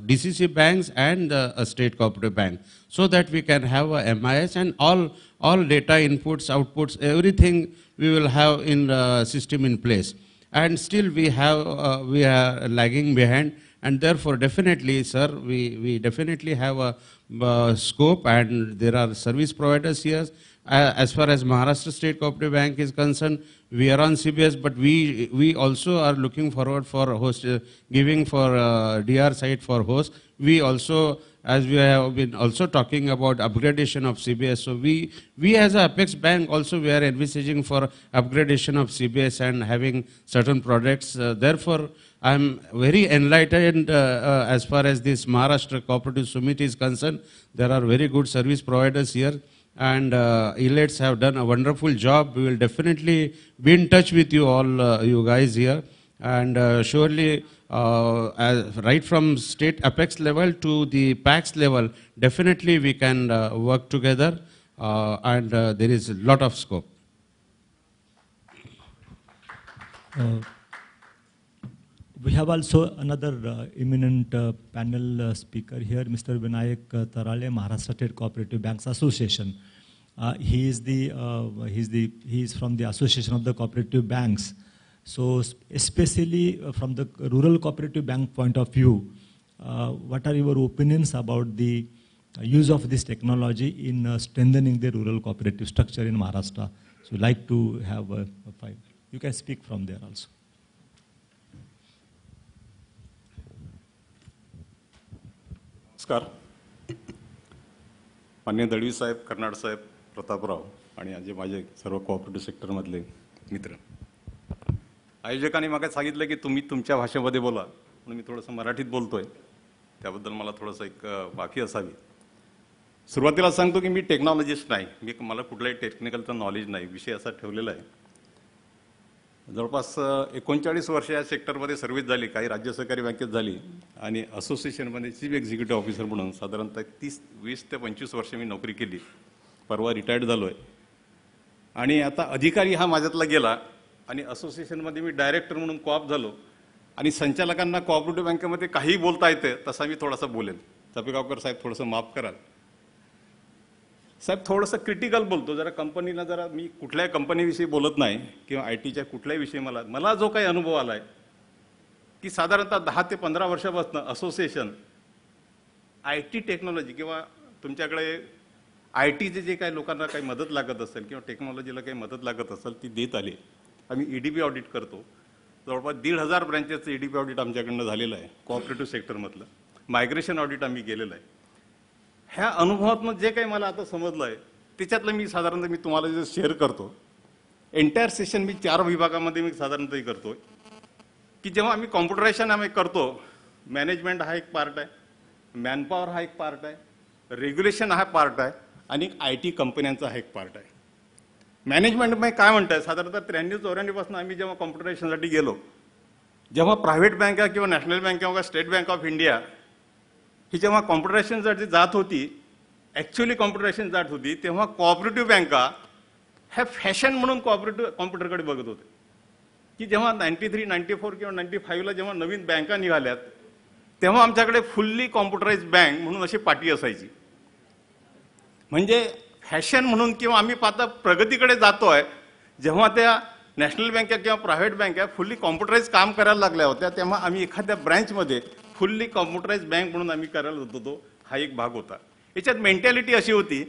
DCC banks and a state cooperative bank, so that we can have a MIS and all data inputs, outputs, everything we will have in system in place. And still we are lagging behind, and therefore definitely, sir, we definitely have a scope, and there are service providers here. As far as Maharashtra State Cooperative Bank is concerned, we are on CBS, but we also are looking forward for giving for DR site for host. We also, as we have been also talking about upgradation of CBS, so we as a Apex Bank also we are envisaging for upgradation of CBS and having certain products. Therefore, I am very enlightened as far as this Maharashtra Cooperative Sumit is concerned. There are very good service providers here, and elites have done a wonderful job. We will definitely be in touch with you all, you guys here, and surely right from state Apex level to the PAX level, definitely we can work together, and there is a lot of scope. We have also another eminent panel speaker here, Mr. Vinayak Tarale, Maharashtra State Cooperative Banks Association. He is from the Association of the Cooperative Banks. So especially from the rural cooperative bank point of view, what are your opinions about the use of this technology in strengthening the rural cooperative structure in Maharashtra? So we'd like to have a 5. You can speak from there also. नमस्कार. माननीय दळवी साहेब, कर्नाड साहेब, प्रतापराव आणि जे माझे सर्व cooperative सेक्टरमधले मित्र. आयोजकांनी मला सांगितलं की तुम्ही तुमच्या भाषेमध्ये बोला, म्हणून मी थोडंसं मराठीत बोलतोय. त्याबद्दल मला थोडंसं एक बाकी असावी. सुरुवातीला सांगतो की मी टेक्नॉलॉजिस्ट नाही, मला कुठलाही टेक्निकलचं नॉलेज नाही. विषय असा ठेवलेला आहे. जवळपास 39 वर्ष या सेक्टरमध्ये सर्व्हिस झाली. काही राज्य सहकारी बँकेत झाली आणि असोसिएशनमध्ये चीफ एक्झिक्युटिव्ह ऑफिसर म्हणून साधारणतः 20 ते 25 वर्ष मी नोकरी केली. परवा रिटायर्ड झालो आहे आणि आता अधिकारी हा माझ्यातला गेला आणि असोसिएशनमध्ये मी डायरेक्टर म्हणून कोऑप झालो आणि संचालकांना कोऑपरेटिव्ह बँकेमध्ये काहीही बोलता येते तसा मी थोडासा बोलेन. चपेगावकर साहेब थोडंसं माफ कराल. साहेब थोडंसं क्रिटिकल बोलतो. जरा कंपनीला जरा मी कुठल्याही कंपनीविषयी बोलत नाही किंवा ITच्या कुठल्याही विषयी मला जो काही अनुभव आला आहे की साधारणतः 10 ते 15 वर्षापासून असोसिएशन IT टेक्नॉलॉजी किंवा तुमच्याकडे ITचे जे काही लोकांना काही मदत लागत असेल किंवा टेक्नॉलॉजीला काही मदत लागत असेल ती देत आली. आम्ही EDP ऑडिट करतो. जवळपास 1,500 ब्रँचेसचं EDP ऑडिट आमच्याकडनं झालेलं आहे कोऑपरेटिव्ह सेक्टरमधलं. मायग्रेशन ऑडिट आम्ही केलेलं आहे. ह्या अनुभवातनं जे काही मला आता समजलं आहे त्याच्यातलं मी साधारणतः मी तुम्हाला जे शेअर करतो. एंटायर सेशन मी 4 विभागामध्ये मी साधारणतः करतो की जेव्हा आम्ही कॉम्प्युटरायझेशन आम्ही करतो, मॅनेजमेंट हा एक पार्ट आहे, मॅनपॉवर हा एक पार्ट आहे, रेग्युलेशन हा पार्ट आहे आणि IT कंपन्यांचा हा एक पार्ट आहे. मॅनेजमेंटमध्ये काय म्हणताय, साधारणतः 93-94 पासून आम्ही जेव्हा कॉम्प्युटरायझेशनसाठी गेलो, जेव्हा प्रायव्हेट बँका किंवा नॅशनल बँका किंवा स्टेट बँक ऑफ इंडिया ही जेव्हा कॉम्प्युटरायझेशनसाठी जात होती, ॲक्च्युअली कॉम्प्युटरायझेशन जात होती, तेव्हा कोऑपरेटिव्ह बँका ह्या फॅशन म्हणून कॉम्प्युटरकडे बघत होते. की जेव्हा 93, 94 किंवा 95ला जेव्हा नवीन बँका निघाल्यात तेव्हा आमच्याकडे फुल्ली कॉम्प्युटराइज बँक म्हणून अशी पाटी असायची. म्हणजे फॅशन म्हणून किंवा आम्ही पाहता प्रगतीकडे जातोय. जेव्हा त्या नॅशनल बँका किंवा प्रायव्हेट बँका फुल्ली कॉम्प्युटराइज काम करायला लागल्या होत्या तेव्हा आम्ही एखाद्या ब्रँचमध्ये फुल्ली कॉम्प्युटराइज बँक म्हणून आम्ही करायला होतो. हा एक भाग होता. याच्यात मेंटॅलिटी अशी होती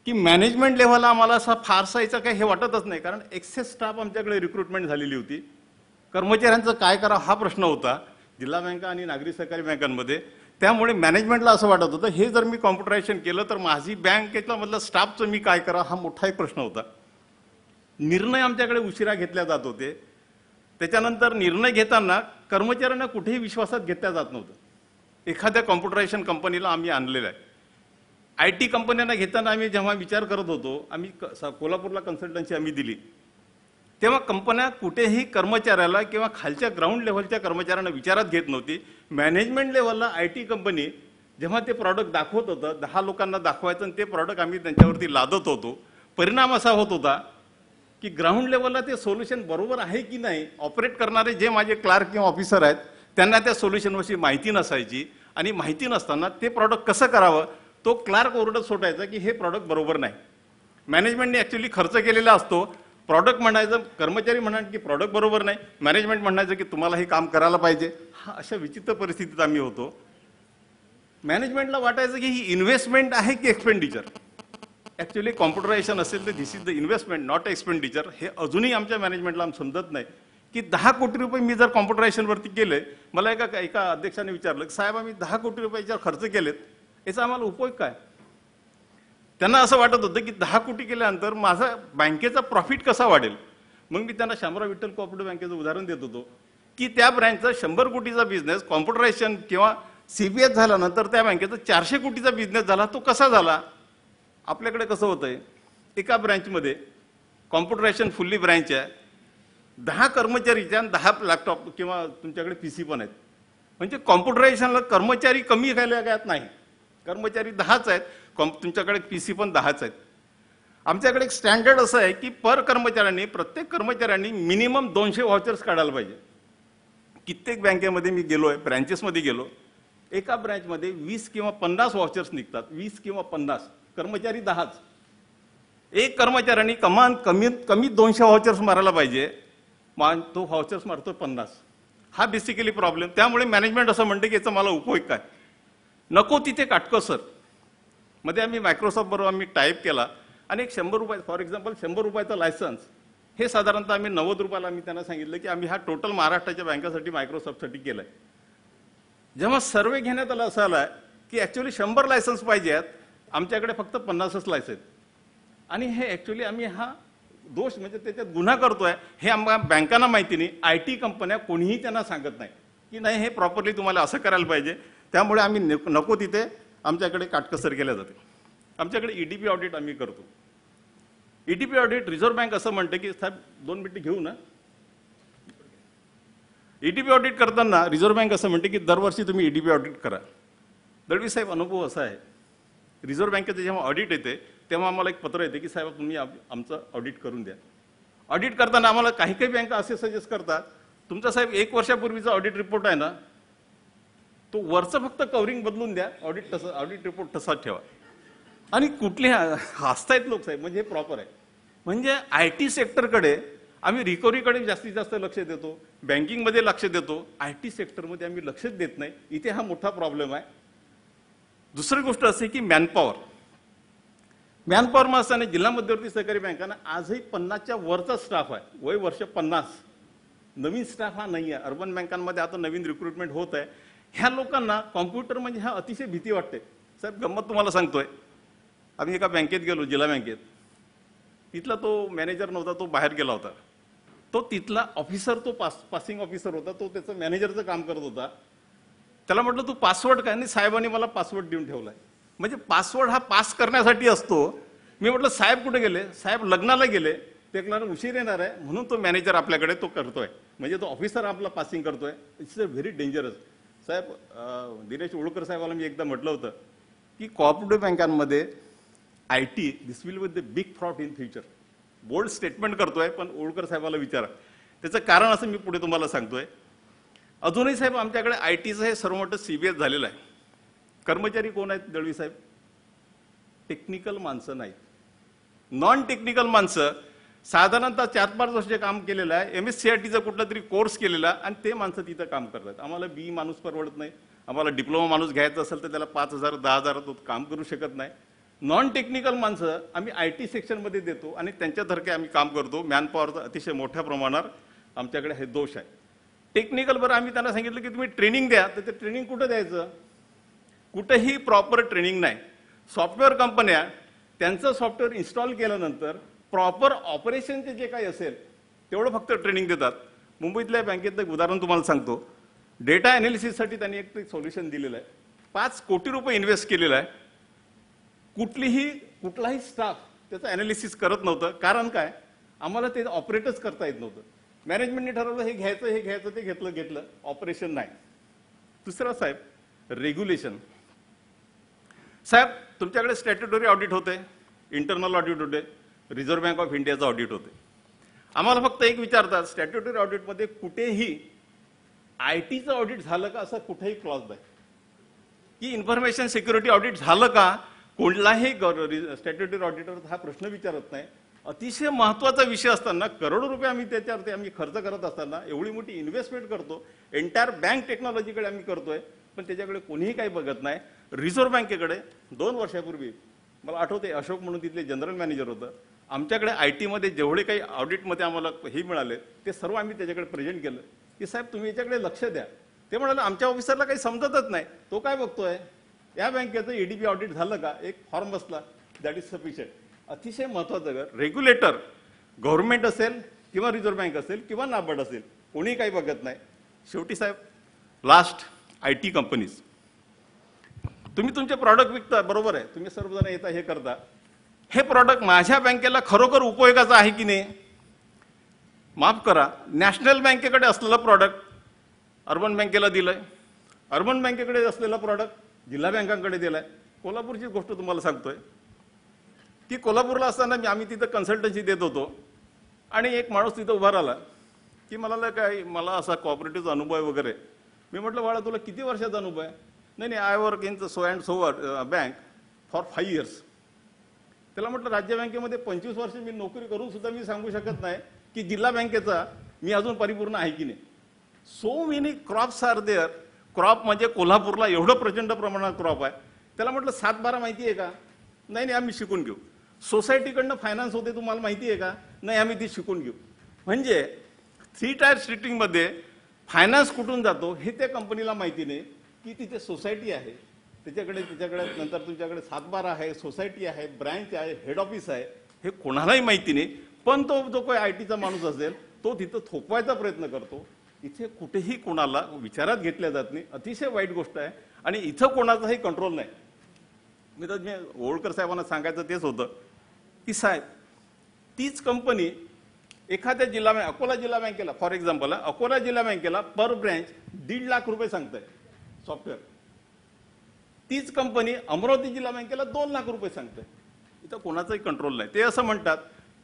की मॅनेजमेंट लेव्हलला आम्हाला असा फारसा याचं काही हे वाटतच नाही, कारण एक्सेस स्टाफ आमच्याकडे रिक्रुटमेंट झालेली होती. कर्मचाऱ्यांचं काय करावं हा प्रश्न होता जिल्हा बँका आणि नागरी सहकारी बँकांमध्ये. त्यामुळे मॅनेजमेंटला असं वाटत होतं हे जर मी कॉम्प्युटरायझेशन केलं तर माझी बँकेतला मधलं स्टाफचं मी काय करावं हा मोठा एक प्रश्न होता. निर्णय आमच्याकडे उशिरा घेतल्या जात होते. त्याच्यानंतर निर्णय घेताना कर्मचाऱ्यांना कुठेही विश्वासात घेतल्या जात नव्हतं. एखाद्या कॉम्प्युटरायझेशन कंपनीला आम्ही आणलेलं आहे. IT कंपन्यांना घेताना आम्ही जेव्हा विचार करत होतो, आम्ही कोल्हापूरला कन्सल्टन्सी आम्ही दिली, तेव्हा कंपन्या कुठेही कर्मचाऱ्याला किंवा खालच्या ग्राउंड लेव्हलच्या कर्मचाऱ्यांना विचारात घेत नव्हती. मॅनेजमेंट लेव्हलला IT कंपनी जेव्हा ते प्रॉडक्ट दाखवत होतं, 10 लोकांना दाखवायचं आणि ते प्रॉडक्ट आम्ही त्यांच्यावरती लादत होतो. परिणाम असा होत होता की ग्राउंड लेवलला ते सोल्युशन बरोबर आहे की नाही, ऑपरेट करणारे जे माझे क्लार्क किंवा ऑफिसर आहेत त्यांना त्या सोल्युशनविषयी माहिती नसायची, आणि माहिती नसताना ते प्रॉडक्ट कसं करावं तो क्लार्क ओरडत सोडायचा की हे प्रॉडक्ट बरोबर नाही. मॅनेजमेंटने ॲक्च्युली खर्च केलेला असतो, प्रॉडक्ट म्हणायचं, कर्मचारी म्हणायचे की प्रॉडक्ट बरोबर नाही, मॅनेजमेंट म्हणायचं की तुम्हाला हे काम करायला पाहिजे. अशा विचित्र परिस्थितीत आम्ही होतो. मॅनेजमेंटला वाटायचं की ही इन्व्हेस्टमेंट आहे की एक्सपेंडिचर. ॲक्च्युली कॉम्प्युटरायझेशन असेल तर this is the investment not expenditure. हे अजूनही आमच्या मॅनेजमेंटला समजत नाही की 10 कोटी रुपये मी जर कॉम्प्युटरायझेशनवरती केले, मला एका अध्यक्षाने विचारलं साहेब आम्ही 10 कोटी रुपयाच्यावर खर्च केलेत, याचा आम्हाला उपयोग काय. त्यांना असं वाटत होतं की 10 कोटी केल्यानंतर माझा बँकेचा प्रॉफिट कसा वाढेल. मग मी त्यांना शामराव विठ्ठल कोऑपरेटिव्ह बँकेचं उदाहरण देत होतो की त्या ब्रँचचा 100 कोटीचा बिझनेस कॉम्प्युटरायझेशन किंवा CBS झाल्यानंतर त्या बँकेचा 400 कोटीचा बिझनेस झाला. तो कसा झाला. आपल्याकडे कसं होतंय, एका ब्रँचमध्ये कॉम्प्युटरायझेशन फुल्ली ब्रँच आहे, 10 कर्मचारीच्या आणि 10 लॅपटॉप किंवा तुमच्याकडे PC पण आहेत. म्हणजे कॉम्प्युटरायझेशनला कर्मचारी कमी घ्यायला नाही, कर्मचारी 10च आहेत, तुमच्याकडे PC पण 10च आहेत. आमच्याकडे एक स्टँडर्ड असं आहे की पर कर्मचाऱ्यांनी, प्रत्येक कर्मचाऱ्यांनी मिनिमम 200 व्हाउचर्स काढायला पाहिजे. कित्येक बँकेमध्ये मी गेलोय, ब्रँचेसमध्ये गेलो, एका ब्रँचमध्ये 20 किंवा 50 व्हाउचर्स निघतात. 20 किंवा 50, कर्मचारी 10च. एक कर्मचाऱ्यांनी कमीत कमी 200 व्हाउचर्स मारायला पाहिजे, तो व्हाउचर्स मारतो 50. हा बेसिकली प्रॉब्लेम. त्यामुळे मॅनेजमेंट असं म्हणते की याचा मला उपयोग काय. नको तिथे काटकसर मध्ये आम्ही मायक्रोसॉफ्ट बरोबर आम्ही टाईप केला आणि एक 100 रुपये, फॉर एक्झाम्पल 100 रुपयाचा लायसन्स हे साधारणतः आम्ही 90 रुपयाला आम्ही त्यांना सांगितलं की आम्ही हा टोटल महाराष्ट्राच्या बँकासाठी मायक्रोसॉफ्टसाठी केलाय. जेव्हा सर्वे घेण्यात आला असं आलाय की ॲक्च्युली 100 लायसन्स पाहिजे आहेत, आमच्याकडे फक्त 50च लायसन्स आहेत. आणि हे ॲक्च्युली आम्ही हा दोष म्हणजे त्याच्यात गुन्हा करतोय हे आम्हाला बँकांना माहिती नाही, IT कंपन्या कोणीही त्यांना सांगत नाही की नाही हे प्रॉपरली तुम्हाला असं करायला पाहिजे. त्यामुळे आम्ही नको तिथे आमच्याकडे काटकसर केल्या जाते. आमच्याकडे EDP ऑडिट आम्ही करतो. EDP ऑडिट रिझर्व्ह बँक असं म्हणते की साहेब 2 मिनिटं घेऊ ना. EDP ऑडिट करताना रिझर्व्ह बँक असं म्हणते की दरवर्षी तुम्ही EDP ऑडिट करा. दळवी साहेब अनुभव असा आहे, रिझर्व्ह बँकेचं जेव्हा ऑडिट येते तेव्हा आम्हाला एक पत्र येते की साहेब तुम्ही आमचं ऑडिट करून द्या. ऑडिट करताना आम्हाला काही बँका असे सजेस्ट करतात, तुमचा साहेब 1 वर्षापूर्वीचा ऑडिट रिपोर्ट आहे ना, तो वरचं फक्त कव्हरिंग बदलून द्या, ऑडिट रिपोर्ट तसाच ठेवा. आणि कुठले हसतायत लोक साहेब, म्हणजे हे प्रॉपर आहे. म्हणजे IT सेक्टरकडे आम्ही रिकव्हरीकडे जास्तीत जास्त लक्ष देतो, बँकिंगमध्ये लक्ष देतो, IT सेक्टरमध्ये आम्ही लक्षच देत नाही. इथे हा मोठा प्रॉब्लेम आहे. दुसरी गोष्ट असे की मॅनपॉवर असताना जिल्हा मध्यवर्ती सहकारी बँकांना आजही 50च्या वरचा स्टाफ आहे, वय वर्ष 50. नवीन स्टाफ हा नाही आहे. अर्बन बँकांमध्ये आता नवीन रिक्रुटमेंट होत आहे. ह्या लोकांना कॉम्प्युटर म्हणजे हा अतिशय भीती वाटते. साहेब गंमत तुम्हाला सांगतोय, आम्ही एका बँकेत गेलो, जिल्हा बँकेत. तिथला तो मॅनेजर नव्हता, तो बाहेर गेला होता. तो तिथला ऑफिसर, तो पासिंग ऑफिसर होता, तो त्याचं मॅनेजरचं काम करत होता. त्याला म्हटलं तू पासवर्ड काय, आणि साहेबांनी मला पासवर्ड देऊन ठेवलाय. म्हणजे पासवर्ड हा पास करण्यासाठी असतो. मी म्हटलं साहेब कुठे गेले, साहेब लग्नाला गेले, ते उशीर येणार आहे म्हणून तो मॅनेजर आपल्याकडे तो करतोय, म्हणजे तो ऑफिसर आपला पासिंग करतोय. It's a very dangerous. साहेब दिनेश ओळकर साहेबाला मी एकदा म्हटलं होतं की कोऑपरेटिव्ह बँकांमध्ये IT this will with the big fraud in future. Bold statement करतोय, पण ओळकर साहेबाला विचारा. त्याचं कारण असं मी पुढे तुम्हाला सांगतोय. अजूनही साहेब आमच्याकडे ITचं हे सर्व मोठं CBS झालेलं आहे. कर्मचारी कोण आहेत दळवी साहेब, टेक्निकल माणसं नाहीत, नॉन टेक्निकल माणसं. साधारणतः 4-5 वर्ष काम केलेलं आहे, MSCITचा कुठला तरी कोर्स केलेला, आणि ते माणसं तिथं काम करतात. आम्हाला BE माणूस परवडत नाही. आम्हाला डिप्लोमा माणूस घ्यायचा असेल तर त्याला 5,000-10,000 तो काम करू शकत नाही. नॉन टेक्निकल माणसं आम्ही IT सेक्शनमध्ये देतो आणि त्यांच्यासारखे आम्ही काम करतो. मॅनपॉवरचा अतिशय मोठ्या प्रमाणात आमच्याकडे हे दोष आहे. टेक्निकल बरं आम्ही त्यांना सांगितलं की तुम्ही ट्रेनिंग द्या, तर ते ट्रेनिंग कुठं द्यायचं, कुठेही प्रॉपर ट्रेनिंग नाही. सॉफ्टवेअर कंपन्या त्यांचं सॉफ्टवेअर इन्स्टॉल केल्यानंतर प्रॉपर ऑपरेशनचे जे काही असेल तेवढं फक्त ट्रेनिंग देतात. मुंबईतल्या बँकेतलं एक उदाहरण तुम्हाला सांगतो. डेटा ॲनालिसिससाठी त्यांनी एक सोल्युशन दिलेलं आहे, 5 कोटी रुपये इन्व्हेस्ट केलेला आहे. कुठलाही स्टाफ त्याचं ॲनालिसिस करत नव्हतं. कारण काय, आम्हाला ते ऑपरेटच करता येत नव्हतं. मॅनेजमेंटने ठरवलं हे घ्यायचं ते घेतलं, ऑपरेशन नाही. दुसरा साहेब रेग्युलेशन. साहेब तुमच्याकडे स्टॅट्युटरी ऑडिट होते, इंटरनल ऑडिट होते, रिझर्व्ह बँक ऑफ इंडियाचं ऑडिट होते. आम्हाला फक्त एक विचारतात, स्टॅट्युटरी ऑडिटमध्ये कुठेही IT चं ऑडिट झालं का असं कुठेही क्लॉज नाही, की इन्फॉर्मेशन सिक्युरिटी ऑडिट झालं का कोणलाही स्टॅट्युटरी ऑडिटर हा प्रश्न विचारत नाही. अतिशय महत्त्वाचा विषय असताना करोडो रुपये आम्ही त्याच्यावरती आम्ही खर्च करत असताना एवढी मोठी इन्व्हेस्टमेंट करतो, एंटायर बँक टेक्नॉलॉजीकडे आम्ही करतोय, पण त्याच्याकडे कोणीही काही बघत नाही. रिझर्व्ह बँकेकडे 2 वर्षापूर्वी मला आठवते, अशोक म्हणून तिथले जनरल मॅनेजर होतं, आमच्याकडे IT मध्ये जेवढे काही ऑडिटमध्ये आम्हाला हे मिळाले ते सर्व आम्ही त्याच्याकडे प्रेझेंट केलं की साहेब तुम्ही याच्याकडे लक्ष द्या. ते म्हणाले आमच्या ऑफिसरला काही समजतच नाही, तो काय बघतोय, या बँकेचं EDP ऑडिट झालं का, एक फॉर्म बसला, दॅट इज सफिशियंट. अतिशय महत्त्वाचं रेग्युलेटर गव्हर्नमेंट असेल किंवा रिझर्व्ह बँक असेल किंवा नाबार्ड असेल, कोणी काही बघत नाही. शेवटी साहेब लास्ट IT कंपनीज, तुम्ही तुमचे प्रॉडक्ट विकता, बरोबर आहे, तुम्ही सर्वजण येता हे करता, हे प्रॉडक्ट माझ्या बँकेला खरोखर उपयोगाचं आहे की नाही? माफ करा, नॅशनल बँकेकडे असलेलं प्रॉडक्ट अर्बन बँकेला दिलंय, अर्बन बँकेकडे असलेलं प्रॉडक्ट जिल्हा बँकांकडे दिलंय. कोल्हापूरची गोष्ट तुम्हाला सांगतोय की कोल्हापूरला असताना आम्ही तिथं कन्सल्टन्सी देत होतो आणि एक माणूस तिथं उभा राहिला की मला असा कॉपरेटिव्हचा अनुभव आहे वगैरे. मी म्हटलं बाळा तुला किती वर्षाचा अनुभव आहे? नाही I work in so and so bank for 5 years. त्याला म्हटलं राज्य बँकेमध्ये 25 वर्ष मी नोकरी करून सुद्धा मी सांगू शकत नाही की जिल्हा बँकेचा मी अजून परिपूर्ण आहे की नाही. So many crops are there. Crop म्हणजे कोल्हापूरला एवढं प्रचंड प्रमाणात क्रॉप आहे. त्याला म्हटलं 7-12 माहिती आहे का? नाही आम्ही शिकून घेऊ. सोसायटीकडनं फायनान्स होते तुम्हाला माहिती आहे का? नाही आम्ही ती शिकून घेऊ. म्हणजे 3 टायर सिटिंगमध्ये फायनान्स कुठून जातो हे त्या कंपनीला माहिती नाही की तिथे सोसायटी आहे, त्याच्याकडे नंतर तुमच्याकडे 7-12 आहे, सोसायटी आहे, ब्रँच आहे, हेड ऑफिस आहे, हे कोणालाही माहिती नाही. पण तो जो काही IT चा माणूस असेल तो तिथं थोपवायचा प्रयत्न करतो. इथे कुठेही कोणाला विचारात घेतल्या जात नाही. अतिशय वाईट गोष्ट आहे आणि इथं कोणाचाही कंट्रोल नाही. मी होळकर साहेबांना सांगायचं तेच होतं की साहेब तीच कंपनी एखाद्या अकोला जिल्हा बँकेला, फॉर एक्झाम्पल अकोला जिल्हा बँकेला पर ब्रँच 1.5 लाख रुपये सांगताय सॉफ्टवेअर. तीच कंपनी अमरावती जिल्हा बँकेला 2 लाख रुपये सांगताय. इथं कोणाचाही कंट्रोल नाही. ते असं म्हणतात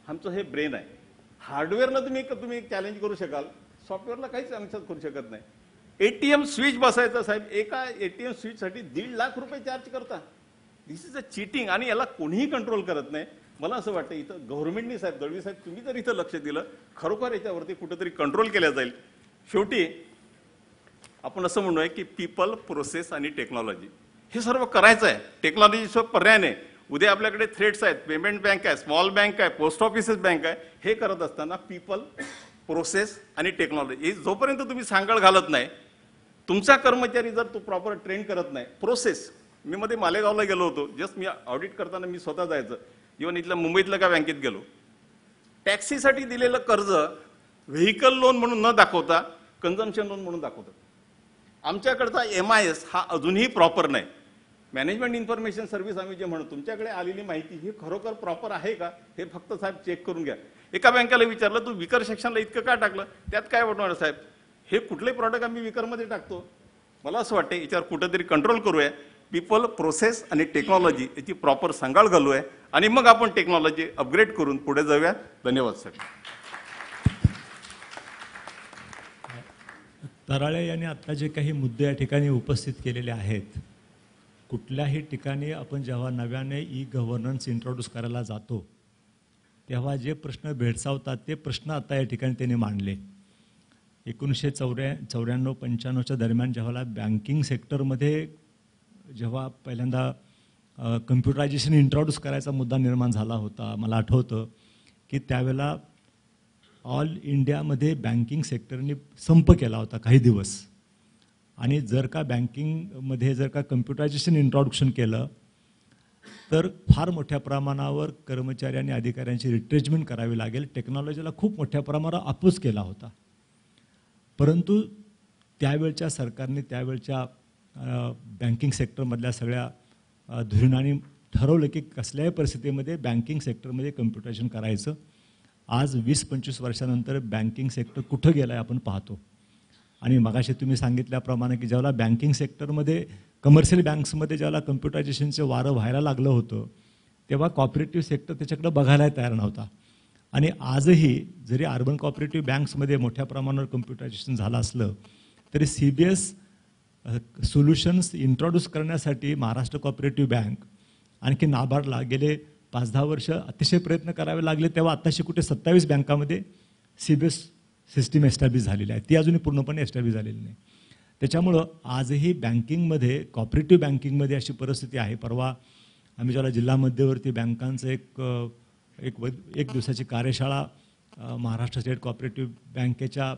आमचं हे ब्रेन आहे. हार्डवेअरला तुम्ही चॅलेंज करू शकाल, सॉफ्टवेअरला काहीच आमच्यात करू शकत नाही. ATM स्विच बसायचं साहेब, एका ATM स्विचसाठी 1.5 लाख रुपये चार्ज करता. दिस इज अ चिटिंग आणि याला कोणीही कंट्रोल करत नाही. मला असं वाटतं इथं गव्हर्नमेंटनी साहेब, दळवी साहेब तुम्ही जर इथं लक्ष दिलं खरोखर याच्यावरती कुठेतरी कंट्रोल केल्या जाईल. शेवटी आपण असं म्हणूया की पीपल, प्रोसेस आणि टेक्नॉलॉजी हे सर्व करायचं आहे. टेक्नॉलॉजीशिवाय पर्याय नाही. उद्या आपल्याकडे थ्रेड्स आहेत, पेमेंट बँक आहे, स्मॉल बँक आहे, पोस्ट ऑफिसेस बँक आहे. हे करत असताना पीपल, प्रोसेस आणि टेक्नॉलॉजी जोपर्यंत तुम्ही सांगड घालत नाही, तुमचा कर्मचारी जर तो प्रॉपर ट्रेन करत नाही. प्रोसेस, मी मध्ये मालेगावला गेलो होतो, जस्ट मी ऑडिट करताना मी स्वतः जायचं, इव्हन इथल्या मुंबईतल्या का बँकेत गेलो, टॅक्सीसाठी दिलेलं कर्ज व्हेकल लोन म्हणून न दाखवता कन्झम्पशन लोन म्हणून दाखवतात. आमच्याकडचा MIS हा अजूनही प्रॉपर नाही. मॅनेजमेंट इन्फॉर्मेशन सर्व्हिस आम्ही जे म्हणतो, तुमच्याकडे आलेली माहिती ही खरोखर प्रॉपर आहे का हे फक्त साहेब चेक करून घ्या. एका बँकेला विचारलं तू विकर सेक्शनला इतकं का टाकलं, त्यात काय वाटणार साहेब, हे कुठलेही प्रॉडक्ट आम्ही विकरमध्ये टाकतो. मला असं वाटतं याच्यावर कुठेतरी कंट्रोल करूया. पीपल, प्रोसेस आणि टेक्नॉलॉजी याची प्रॉपर सांगाळ घालूया आणि मग आपण टेक्नॉलॉजी अपग्रेड करून पुढे जाऊया. धन्यवाद साहेब. तराळे यांनी आता जे काही मुद्दे या ठिकाणी उपस्थित केलेले आहेत, कुठल्याही ठिकाणी आपण जेव्हा नव्याने गव्हर्नन्स इंट्रोड्यूस करायला जातो तेव्हा जे प्रश्न भेडसावतात ते प्रश्न आता या ठिकाणी त्यांनी मांडले. 1994-95च्या दरम्यान जेव्हा बँकिंग सेक्टरमध्ये जेव्हा पहिल्यांदा कम्प्युटरायझेशन इंट्रोड्यूस करायचा मुद्दा निर्माण झाला होता, मला आठवतं की त्यावेळेला ऑल इंडियामध्ये बँकिंग सेक्टरने संप केला होता काही दिवस. आणि जर का बँकिंगमध्ये जर का कम्प्युटरायझेशन इंट्रोडक्शन केलं तर फार मोठ्या प्रमाणावर कर्मचारी आणि अधिकाऱ्यांची रिट्रेचमेंट करावी लागेल. टेक्नॉलॉजीला खूप मोठ्या प्रमाणावर अपोज केला होता. परंतु त्यावेळच्या सरकारने त्यावेळच्या बँकिंग सेक्टरमधल्या सगळ्या धुरीणांनी ठरवलं की कसल्याही परिस्थितीमध्ये बँकिंग सेक्टरमध्ये कम्प्युटरायझेशन करायचं. आज 20-25 वर्षानंतर बँकिंग सेक्टर कुठं गेलं आहे आपण पाहतो. आणि मगाशी तुम्ही सांगितल्याप्रमाणे की ज्यावेळेला बँकिंग सेक्टरमध्ये कमर्शियल बँक्समध्ये ज्यावेळेला कम्प्युटरायझेशनचं वारं व्हायला लागलं होतं तेव्हा कॉपरेटिव्ह सेक्टर त्याच्याकडे बघायला तयार नव्हता. आणि आजही जरी अर्बन कॉपरेटिव्ह बँक्समध्ये मोठ्या प्रमाणावर कम्प्युटरायझेशन झालं असलं तरी CBS सोल्युशन्स इंट्रोड्यूस करण्यासाठी महाराष्ट्र कॉपरेटिव्ह बँक आणखी नाबार्डला गेले 5-10 वर्ष अतिशय प्रयत्न करावे लागले, तेव्हा आत्ताशी कुठे 27 बँकामध्ये CBS सिस्टीम एस्टॅब्लिश झालेली आहे, ती अजूनही पूर्णपणे एस्टॅब्लिश झालेली नाही. त्याच्यामुळं आजही बँकिंगमध्ये कॉपरेटिव्ह बँकिंगमध्ये अशी परिस्थिती आहे. परवा आम्ही ज्याला जिल्हा मध्यवर्ती बँकांचं एक दिवसाची कार्यशाळा महाराष्ट्र स्टेट कॉपरेटिव्ह बँकेच्या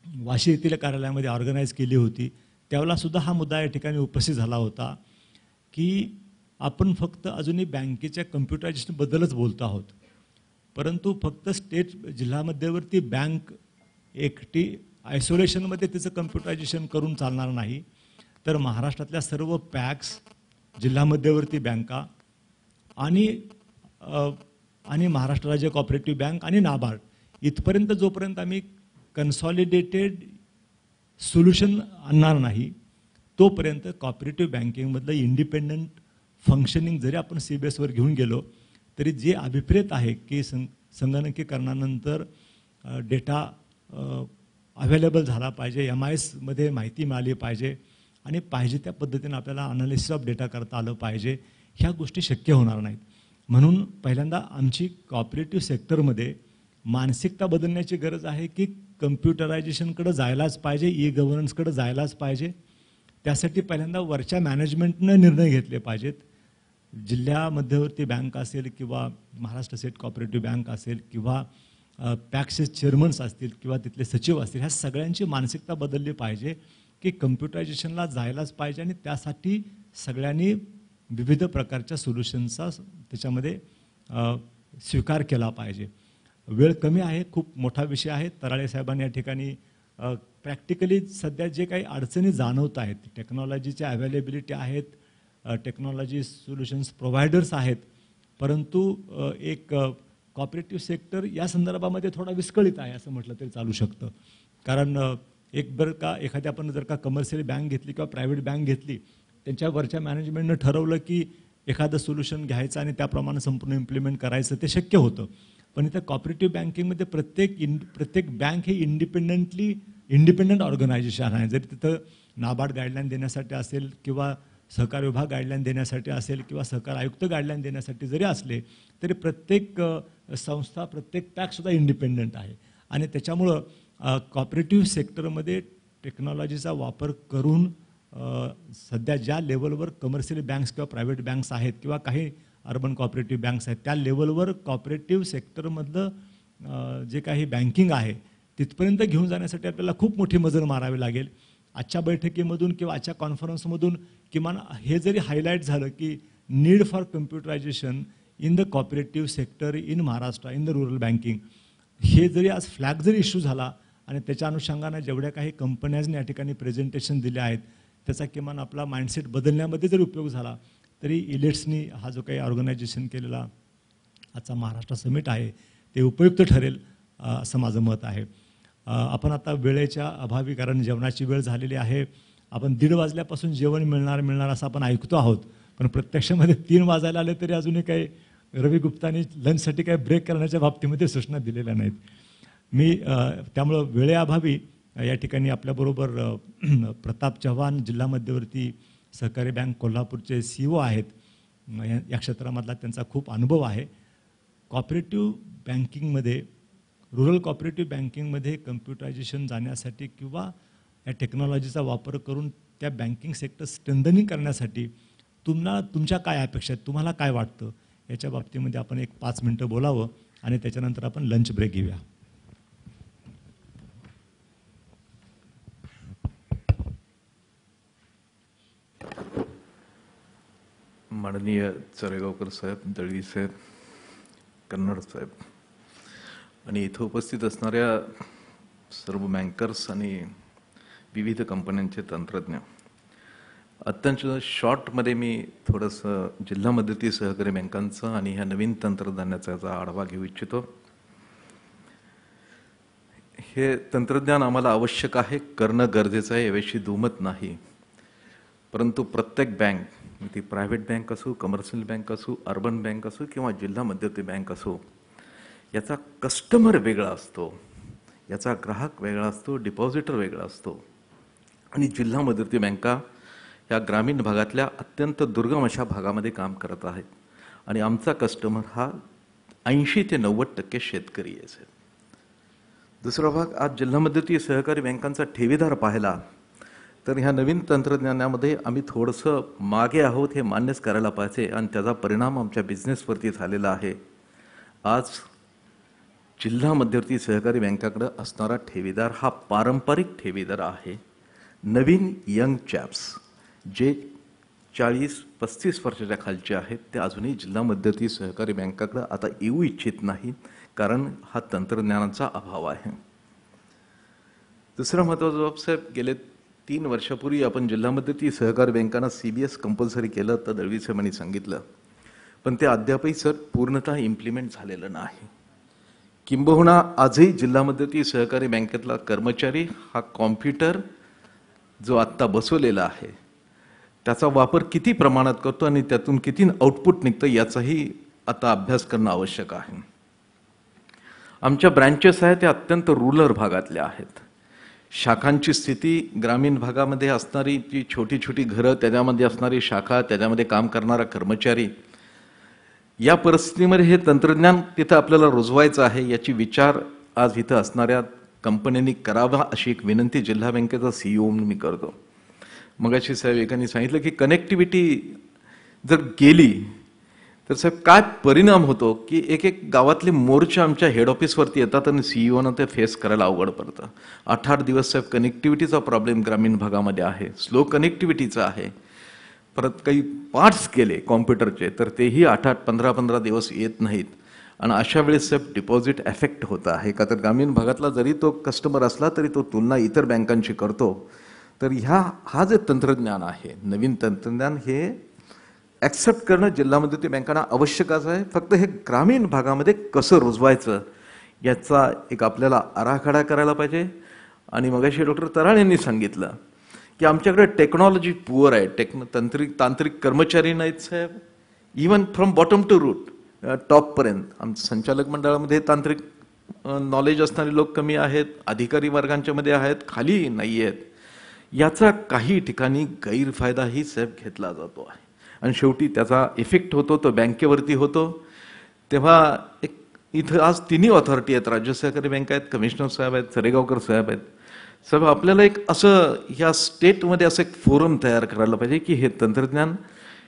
वाशी येथील कार्यालयामध्ये ऑर्गनाईज केली होती, त्यावेळेला सुद्धा हा मुद्दा या ठिकाणी उपस्थित झाला होता की आपण फक्त अजूनही बँकेच्या कम्प्युटरायझेशनबद्दलच बोलतो आहोत, परंतु फक्त स्टेट जिल्हा मध्यवर्ती बँक एकटी आयसोलेशनमध्ये तिचं कम्प्युटरायझेशन करून चालणार नाही, तर महाराष्ट्रातल्या सर्व पॅक्स, जिल्हा मध्यवर्ती बँका आणि महाराष्ट्र राज्य कॉपरेटिव्ह बँक आणि नाबार्ड इथपर्यंत जोपर्यंत आम्ही कन्सॉलिडेटेड सोल्युशन आणणार नाही तोपर्यंत कॉपरेटिव्ह बँकिंगमधलं इंडिपेंडंट फंक्शनिंग जरी आपण CBSवर घेऊन गेलो तरी जे अभिप्रेत आहे की संगणकीकरणानंतर डेटा अवेलेबल झाला पाहिजे, MISमध्ये माहिती मिळाली पाहिजे आणि पाहिजे त्या पद्धतीने आपल्याला अनालिसिस ऑफ डेटा करता आलं पाहिजे, ह्या गोष्टी शक्य होणार नाहीत. म्हणून पहिल्यांदा आमची कॉपरेटिव्ह सेक्टरमध्ये मानसिकता बदलण्याची गरज आहे की कम्प्युटरायझेशनकडे जायलाच पाहिजे, ई-गव्हर्नन्सकडे जायलाच पाहिजे. त्यासाठी पहिल्यांदा वरच्या मॅनेजमेंटनं निर्णय घेतले पाहिजेत. जिल्हा मध्यवर्ती बँक असेल किंवा महाराष्ट्र स्टेट कॉपरेटिव्ह बँक असेल किंवा पॅक्सचे चेअरमन्स असतील किंवा तिथले सचिव असतील, ह्या सगळ्यांची मानसिकता बदलली पाहिजे की कम्प्युटरायझेशनला जायलाच पाहिजे आणि त्यासाठी सगळ्यांनी विविध प्रकारच्या सोल्युशन्सचा त्याच्यामध्ये स्वीकार केला पाहिजे. वेळ कमी आहे, खूप मोठा विषय आहे. तराळे साहेबांनी या ठिकाणी प्रॅक्टिकली सध्या जे काही अडचणी जाणवत आहेत, टेक्नॉलॉजीच्या अवेलेबिलिटी आहेत, टेक्नॉलॉजी सोल्युशन्स प्रोव्हायडर्स आहेत, परंतु एक कॉपरेटिव्ह सेक्टर या संदर्भामध्ये थोडा विस्कळीत आहे असं म्हटलं तरी चालू शकतं. कारण एखाद्या आपण जर का कमर्शियल बँक घेतली किंवा प्रायव्हेट बँक घेतली, त्यांच्यावरच्या मॅनेजमेंटनं ठरवलं की एखादं सोल्युशन घ्यायचं आणि त्याप्रमाणे संपूर्ण इम्प्लिमेंट करायचं, ते शक्य होतं. पण इथं कॉपरेटिव्ह बँकिंगमध्ये प्रत्येक बँक हे इंडिपेंडंट ऑर्गनायझेशन आहे. जरी तिथं नाबार्ड गाईडलाईन देण्यासाठी असेल किंवा सहकार विभाग गाईडलाईन देण्यासाठी असेल किंवा सहकार आयुक्त गाईडलाईन देण्यासाठी जरी असले तरी प्रत्येक संस्था, प्रत्येक पॅकसुद्धा इंडिपेंडंट आहे. आणि त्याच्यामुळं कॉपरेटिव्ह सेक्टरमध्ये टेक्नॉलॉजीचा वापर करून सध्या ज्या लेवलवर कमर्शियल बँक्स किंवा प्रायव्हेट बँक्स आहेत किंवा काही अर्बन कॉपरेटिव्ह बँक्स आहेत, त्या लेवलवर कॉपरेटिव्ह सेक्टरमधलं जे काही बँकिंग आहे तिथपर्यंत घेऊन जाण्यासाठी आपल्याला खूप मोठी मजल मारावी लागेल. आजच्या बैठकीमधून किंवा आजच्या कॉन्फरन्समधून किमान हे जरी हायलाईट झालं की need for computerisation in the cooperative sector in Maharashtra, in the rural banking, हे जरी आज फ्लॅग जरी इश्यू झाला आणि त्याच्या अनुषंगाने जेवढ्या काही कंपन्याजने या ठिकाणी प्रेझेंटेशन दिले आहेत त्याचा किमान आपला माइंडसेट बदलण्यामध्ये जरी उपयोग झाला तरी इलेट्सनी हा जो काही ऑर्गनायझेशन केलेला आजचा महाराष्ट्र समिट आहे ते उपयुक्त ठरेल असं माझं मत आहे. आपण आता वेळेच्या अभावी, कारण जेवणाची वेळ झालेली आहे, आपण 1:30 वाजल्यापासून जेवण मिळणार असं आपण ऐकतो आहोत, पण प्रत्यक्षामध्ये 3 वाजायला आले तरी अजूनही काही रवी गुप्तानी लंचसाठी काही ब्रेक करण्याच्या बाबतीमध्ये सूचना दिलेल्या नाहीत. मी त्यामुळं वेळेअभावी या ठिकाणी आपल्याबरोबर प्रताप चव्हाण, जिल्हा मध्यवर्ती सहकारी बँक कोल्हापूरचे CEO आहेत. या क्षेत्रामधला त्यांचा खूप अनुभव आहे. कॉपरेटिव्ह बँकिंगमध्ये, रुरल कॉपरेटिव्ह बँकिंगमध्ये कम्प्युटरायझेशन जाण्यासाठी किंवा या टेक्नॉलॉजीचा वापर करून त्या बँकिंग सेक्टर स्ट्रेंथनिंग करण्यासाठी तुमच्या काय अपेक्षा आहेत, तुम्हाला काय वाटतं, याच्या बाबतीमध्ये आपण एक 5 मिनटं बोलावं आणि त्याच्यानंतर आपण लंच ब्रेक घेऊया. माननीय चरेगावकर साहेब, दळवी साहेब, कन्नड साहेब आणि इथं उपस्थित असणाऱ्या सर्व बँकर्स आणि विविध कंपन्यांचे तंत्रज्ञ, अत्यंत शॉर्टमध्ये मी थोडंसं जिल्हा मध्यवर्ती सहकारी बँकांचं आणि ह्या नवीन तंत्रज्ञानाचा आढावा घेऊ इच्छितो. हे तंत्रज्ञान आम्हाला आवश्यक आहे, करणं गरजेचं आहे, याविषयी दुमत नाही. परंतु प्रत्येक बँक, ती प्रायव्हेट बँक असो, कमर्शियल बँक असो, अर्बन बँक असो किंवा जिल्हा मध्यवर्ती बँक असो, याचा कस्टमर वेगळा असतो, याचा ग्राहक वेगळा असतो, डिपॉझिटर वेगळा असतो. आणि जिल्हा मध्यवर्ती बँका ह्या ग्रामीण भागातल्या अत्यंत दुर्गम अशा भागामध्ये काम करत आहेत. आणि आमचा कस्टमर हा 80 ते 90% शेतकरी आहे. दुसरा भाग, आज जिल्हा मध्यवर्ती सहकारी बँकांचा ठेवीदार पाहिला तर ह्या नवीन तंत्रज्ञानामध्ये आम्ही थोडंसं मागे आहोत हे मान्यच करायला पाहिजे. आणि त्याचा परिणाम आमच्या बिझनेसवरती झालेला आहे. आज जिल्हा मध्यवर्ती सहकारी बँकाकडे असणारा ठेवीदार हा पारंपरिक ठेवीदार आहे. नवीन यंग चॅप्स जे 40-35 वर्षाच्या खालचे आहेत ते अजूनही जिल्हा मध्यवर्ती सहकारी बँकाकडे आता येऊ इच्छित नाहीत, कारण हा तंत्रज्ञानाचा अभाव आहे. दुसरा महत्त्वाचा बाब साहेब, गेले 3 वर्षापूर्वी आपण जिल्हा मध्यवर्ती सहकारी बँकांना CBS कंपल्सरी केलं तर दळवी साहेबांनी सांगितलं, पण ते अद्यापही सर पूर्णतः इम्प्लिमेंट झालेलं नाही. किंबहुना आजही जिल्हा मध्यवर्ती सहकारी बँकेतला कर्मचारी हा कॉम्प्युटर जो आत्ता बसवलेला आहे त्याचा वापर किती प्रमाणात करतो आणि त्यातून किती आउटपुट निघतं याचाही आता अभ्यास करणं आवश्यक आहे. आमच्या ब्रँचेस आहेत त्या अत्यंत रुरल भागातल्या आहेत. शाखांची स्थिती ग्रामीण भागामध्ये असणारी जी छोटी छोटी घरं, त्याच्यामध्ये असणारी शाखा, त्याच्यामध्ये काम करणारा कर्मचारी, या परिस्थितीमध्ये हे तंत्रज्ञान तिथं आपल्याला रुजवायचं आहे याची विचार आज इथं असणाऱ्या कंपन्यांनी करावा अशी एक विनंती जिल्हा बँकेचा CEO म्हणून मी करतो. मगाशी साहेब एकाने सांगितलं की कनेक्टिव्हिटी जर गेली तर साहेब काय परिणाम होतो की एक एक गावातले मोर्चे आमच्या हेड ऑफिसवरती येतात आणि CEOनं ते फेस करायला अवघड पडतं. 8-8 दिवस साहेब कनेक्टिव्हिटीचा प्रॉब्लेम ग्रामीण भागामध्ये आहे, स्लो कनेक्टिव्हिटीचा आहे. परत काही पार्ट्स केले कॉम्प्युटरचे तर तेही 8-8, 15-15 दिवस येत नाहीत. आणि अशा वेळेस साहेब डिपॉझिट एफेक्ट होतं आहे का, तर ग्रामीण भागातला जरी तो कस्टमर असला तरी तो तुलना इतर बँकांची करतो. तर हा जे तंत्रज्ञान आहे, नवीन तंत्रज्ञान, हे ॲक्सेप्ट करणं जिल्हा मध्यवर्ती बँकांना आवश्यकच आहे. फक्त हे ग्रामीण भागामध्ये कसं रुजवायचं याचा एक आपल्याला आराखडा करायला पाहिजे. आणि मगाशी डॉक्टर तराळ यांनी सांगितलं की आमच्याकडे टेक्नॉलॉजी पुअर आहे, तांत्रिक कर्मचारी नाहीत साहेब. Even from bottom to root टॉपपर्यंत आमच्या संचालक मंडळामध्ये तांत्रिक नॉलेज असणारे लोक कमी आहेत, अधिकारी वर्गांच्यामध्ये आहेत, खाली नाही आहेत. याचा काही ठिकाणी गैरफायदाही साहेब घेतला जातो आहे आणि शेवटी त्याचा इफेक्ट होतो तो बँकेवरती होतो. तेव्हा एक इथं आज तिन्ही ऑथॉरिटी आहेत, राज्य सहकारी बँक आहेत, कमिशनर साहेब आहेत, सरेगावकर साहेब आहेत. साहेब आपल्याला एक असं ह्या स्टेटमध्ये असं एक फोरम तयार करायला पाहिजे की हे तंत्रज्ञान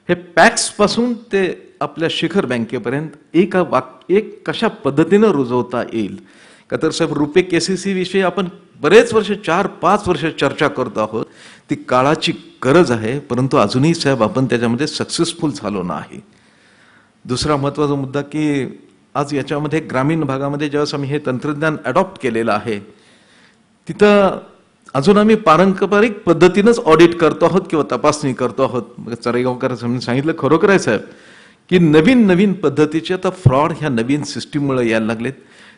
हे पॅक्सपासून ते आपल्या शिखर बँकेपर्यंत एक कशा पद्धतीनं रुजवता येईल का. तर साहेब रुपे KCC विषयी आपण बरेच वर्ष 4-5 वर्ष चर्चा करतो आहोत. ती काळाची गरज आहे, परंतु अजूनही साहेब आपण त्याच्यामध्ये सक्सेसफुल झालो नाही. दुसरा महत्त्वाचा मुद्दा की आज याच्यामध्ये ग्रामीण भागामध्ये ज्यावेळेस आम्ही हे तंत्रज्ञान अडॉप्ट केलेलं आहे तिथं अजून आम्ही पारंपरिक पद्धतीनंच ऑडिट करतो आहोत किंवा तपासणी करतो आहोत. चरेगावकर सांगितलं खरोखर आहे साहेब की नवीन पद्धतीचे आता फ्रॉड ह्या नवीन सिस्टीममुळे यायला लागलेत.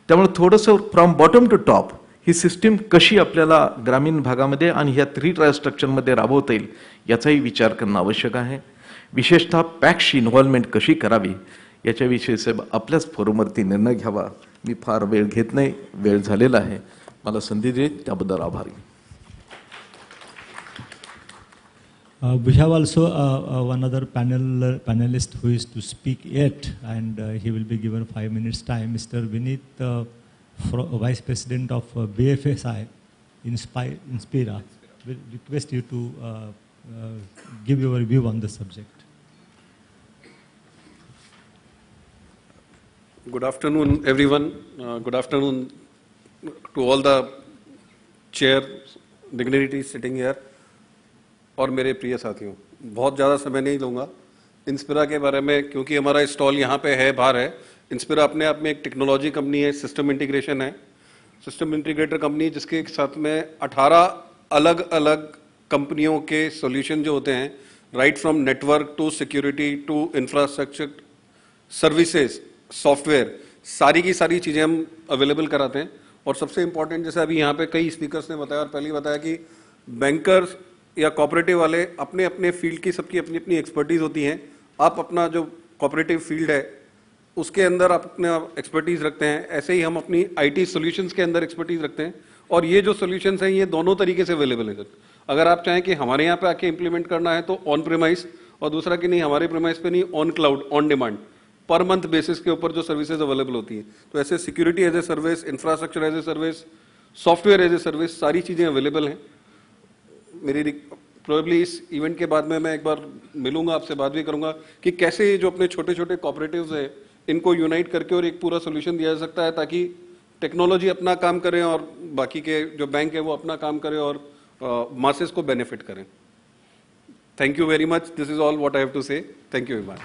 त्यामुळे थोडंसं फ्रॉम बॉटम टू टॉप ही सिस्टीम कशी आपल्याला ग्रामीण भागामध्ये आणि ह्या 3 टायर स्ट्रक्चरमध्ये राबवता येईल याचाही विचार करणं आवश्यक आहे. विशेषतः पॅक्सची इन्व्हॉल्वमेंट कशी करावी याच्याविषयी साहेब आपल्याच फोरमवरती निर्णय घ्यावा. मी फार वेळ घेत नाही, वेळ झालेला आहे. मला संधी देत त्याबद्दल आभारी. We have also one other panelist who is to speak yet, and he will be given 5 minutes time. Mr. Vineet, Vice President of BFSI, Inspira, will request you to give your view on the subject. Good afternoon, everyone. Good afternoon to all the chair dignitaries sitting here. और मेरे प्रिय साथियों, बहुत ज़्यादा समय नहीं लूँगा Inspira के बारे में, क्योंकि हमारा स्टॉल यहाँ पे है, बाहर है. इंस्पिरा अपने आप में एक टेक्नोलॉजी कंपनी है, सिस्टम इंटीग्रेशन है, सिस्टम इंटीग्रेटर कंपनी, जिसके साथ में 18 अलग अलग कंपनियों के सॉल्यूशन जो होते हैं, right from network to security to infrastructure services software, सारी की सारी चीज़ें हम अवेलेबल कराते हैं. और सबसे इम्पॉर्टेंट, जैसे अभी यहाँ पे कई स्पीकर्स ने बताया और पहले ही बताया कि बैंकर्स या कोऑपरेटिव वाले अपने अपने फील्ड की सबकी अपनी अपनी एक्सपर्टीज होती हैं. आप अपना जो कोऑपरेटिव फील्ड है उसके अंदर आप अपने एक्सपर्टीज रखते हैं, ऐसे ही हम अपनी आईटी सॉल्यूशंस के अंदर एक्सपर्टीज रखते हैं। और ये जो सॉल्यूशंस हैं ये दोनों तरीके से अवेलेबल है सर। अगर आप चाहें कि हमारे यहाँ पे आके इंप्लीमेंट करना है तो ऑन प्रेमाइस, और दूसरा कि नहीं हमारे प्रेमाइस पे नहीं, on cloud, on demand, per month basis के ऊपर जो सर्विसेज अवेलेबल होती है। तो ऐसे security as a service, infrastructure as a service, software as a service, सारी चीज़ें अवेलेबल हैं। मेरी प्रोबेबली इस इवेंट के बाद में मैं एक बार मिलूंगा आपसे, बात भी करूंगा कि कैसे ये जो अपने छोटे छोटे कॉपरेटिव्स हैं इनको यूनाइट करके और एक पूरा सोल्यूशन दिया जा सकता है, ताकि टेक्नोलॉजी अपना काम करे और बाकी के जो बैंक है वो अपना काम करे और मासेस को बेनिफिट करें। Thank you very much. This is all what I have to say. Thank you very much.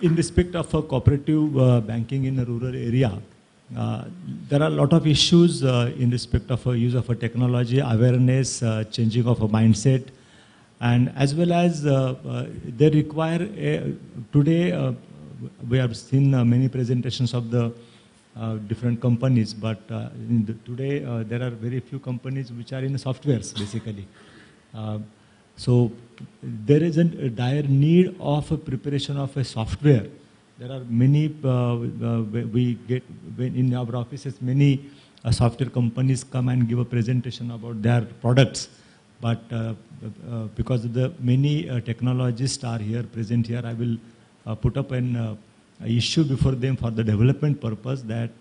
In respect of cooperative banking in a rural area, there are a lot of issues in respect of use of technology, awareness, changing of a mindset, and as well as they require today we have seen many presentations of the different companies, but today there are very few companies which are in softwares basically. So there is a dire need of a preparation of a software. There are many, we get, in our offices, many software companies come and give a presentation about their products. But because of the many technologists are here, present here, I will put up an issue before them for the development purpose that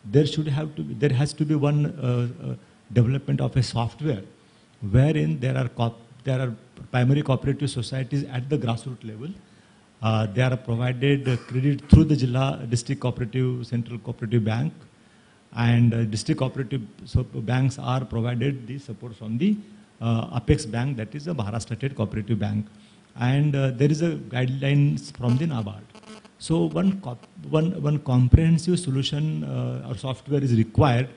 there has to be one development of a software wherein there are primary cooperative societies at the grassroots level. They are provided credit through the district cooperative, central cooperative bank, and district cooperative banks are provided the support from the Apex Bank, that is the Maharashtra State Cooperative Bank, and there is a guidelines from the NABARD. So one comprehensive solution or software is required,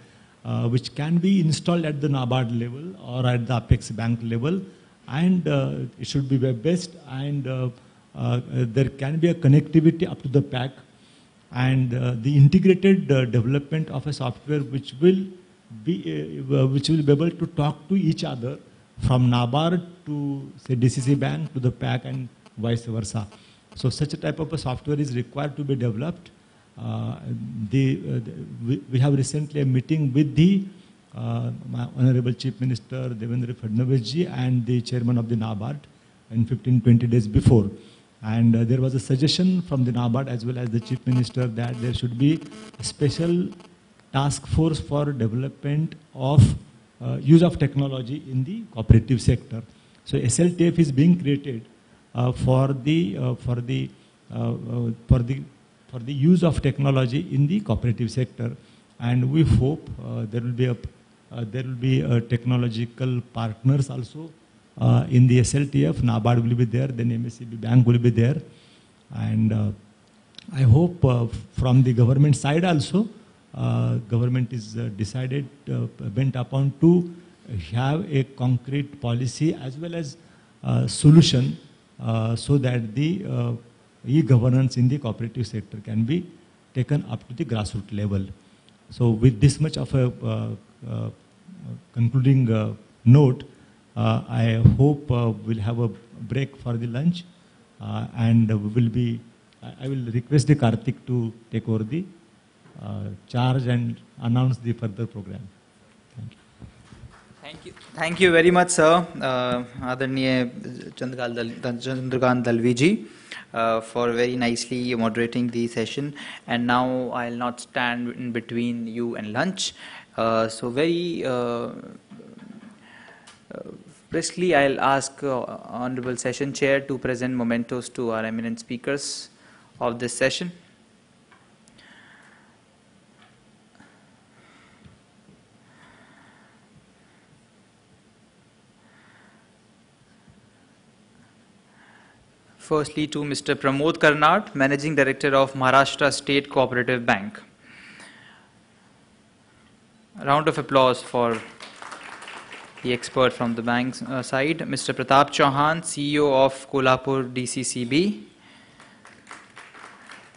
which can be installed at the NABARD level or at the Apex Bank level, and it should be web-based, and there can be a connectivity up to the pack, and the integrated development of a software which will be able to talk to each other from NABARD to say DCC Bank to the pack and vice versa. So such a type of a software is required to be developed. We have recently a meeting with the my Honorable Chief Minister Devendra Fadnavis ji and the Chairman of the NABARD in 15-20 days before. And there was a suggestion from the NABARD as well as the Chief Minister that there should be a special task force for development of use of technology in the cooperative sector. So SLTF is being created for the use of technology in the cooperative sector, and we hope there will be technological partners also in the SLTF. NABARD will be there, then MSCB Bank will be there, and I hope from the government side also, government is decided, bent upon to have a concrete policy as well as solution so that the e-governance in the cooperative sector can be taken up to the grassroots level. So with this much of a concluding note, I hope we'll have a break for the lunch, and I will request the Karthik to take over the charge and announce the further program. Thank you. Thank you. Thank you very much, sir, Adarniya Chandrakant Dalvi ji, for very nicely moderating the session. And now I'll not stand in between you and lunch. So very briskly, I'll ask Honorable Session Chair to present mementos to our eminent speakers of this session. Firstly, to Mr. Pramod Karnad, Managing Director of Maharashtra State Cooperative Bank. A round of applause for the expert from the bank's side. Mr. Pratap Chauhan, CEO of Kolhapur DCCB.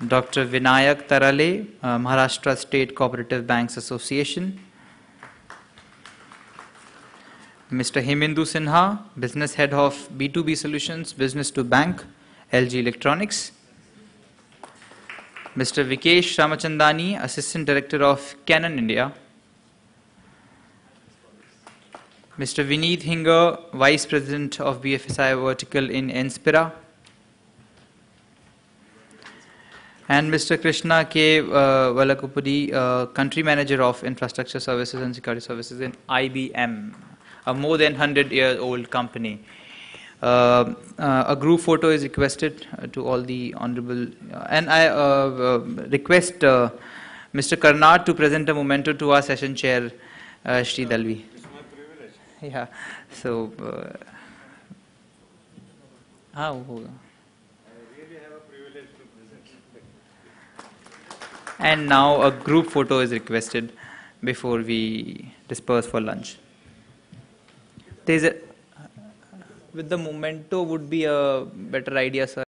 Dr. Vinayak Tarale, Maharashtra State Cooperative Banks Association. Mr. Hemendu Sinha, Business Head of B2B Solutions, Business to Bank, LG Electronics. Mr. Vikesh Ramachandani, Assistant Director of Canon India. Mr. Vineet Hinger, Vice President of BFSI Vertical in Inspira. And Mr. Krishna K. Valakupudi, Country Manager of Infrastructure Services and Security Services in IBM, a more than 100-year-old company. A group photo is requested to all the honorable, and I request Mr. Karnad to present a memento to our session chair, Shri Dalvi. It's my privilege. Yeah, so. I really have a privilege to present. And now a group photo is requested before we disperse for lunch. There's a, with the memento would be a better idea, sir.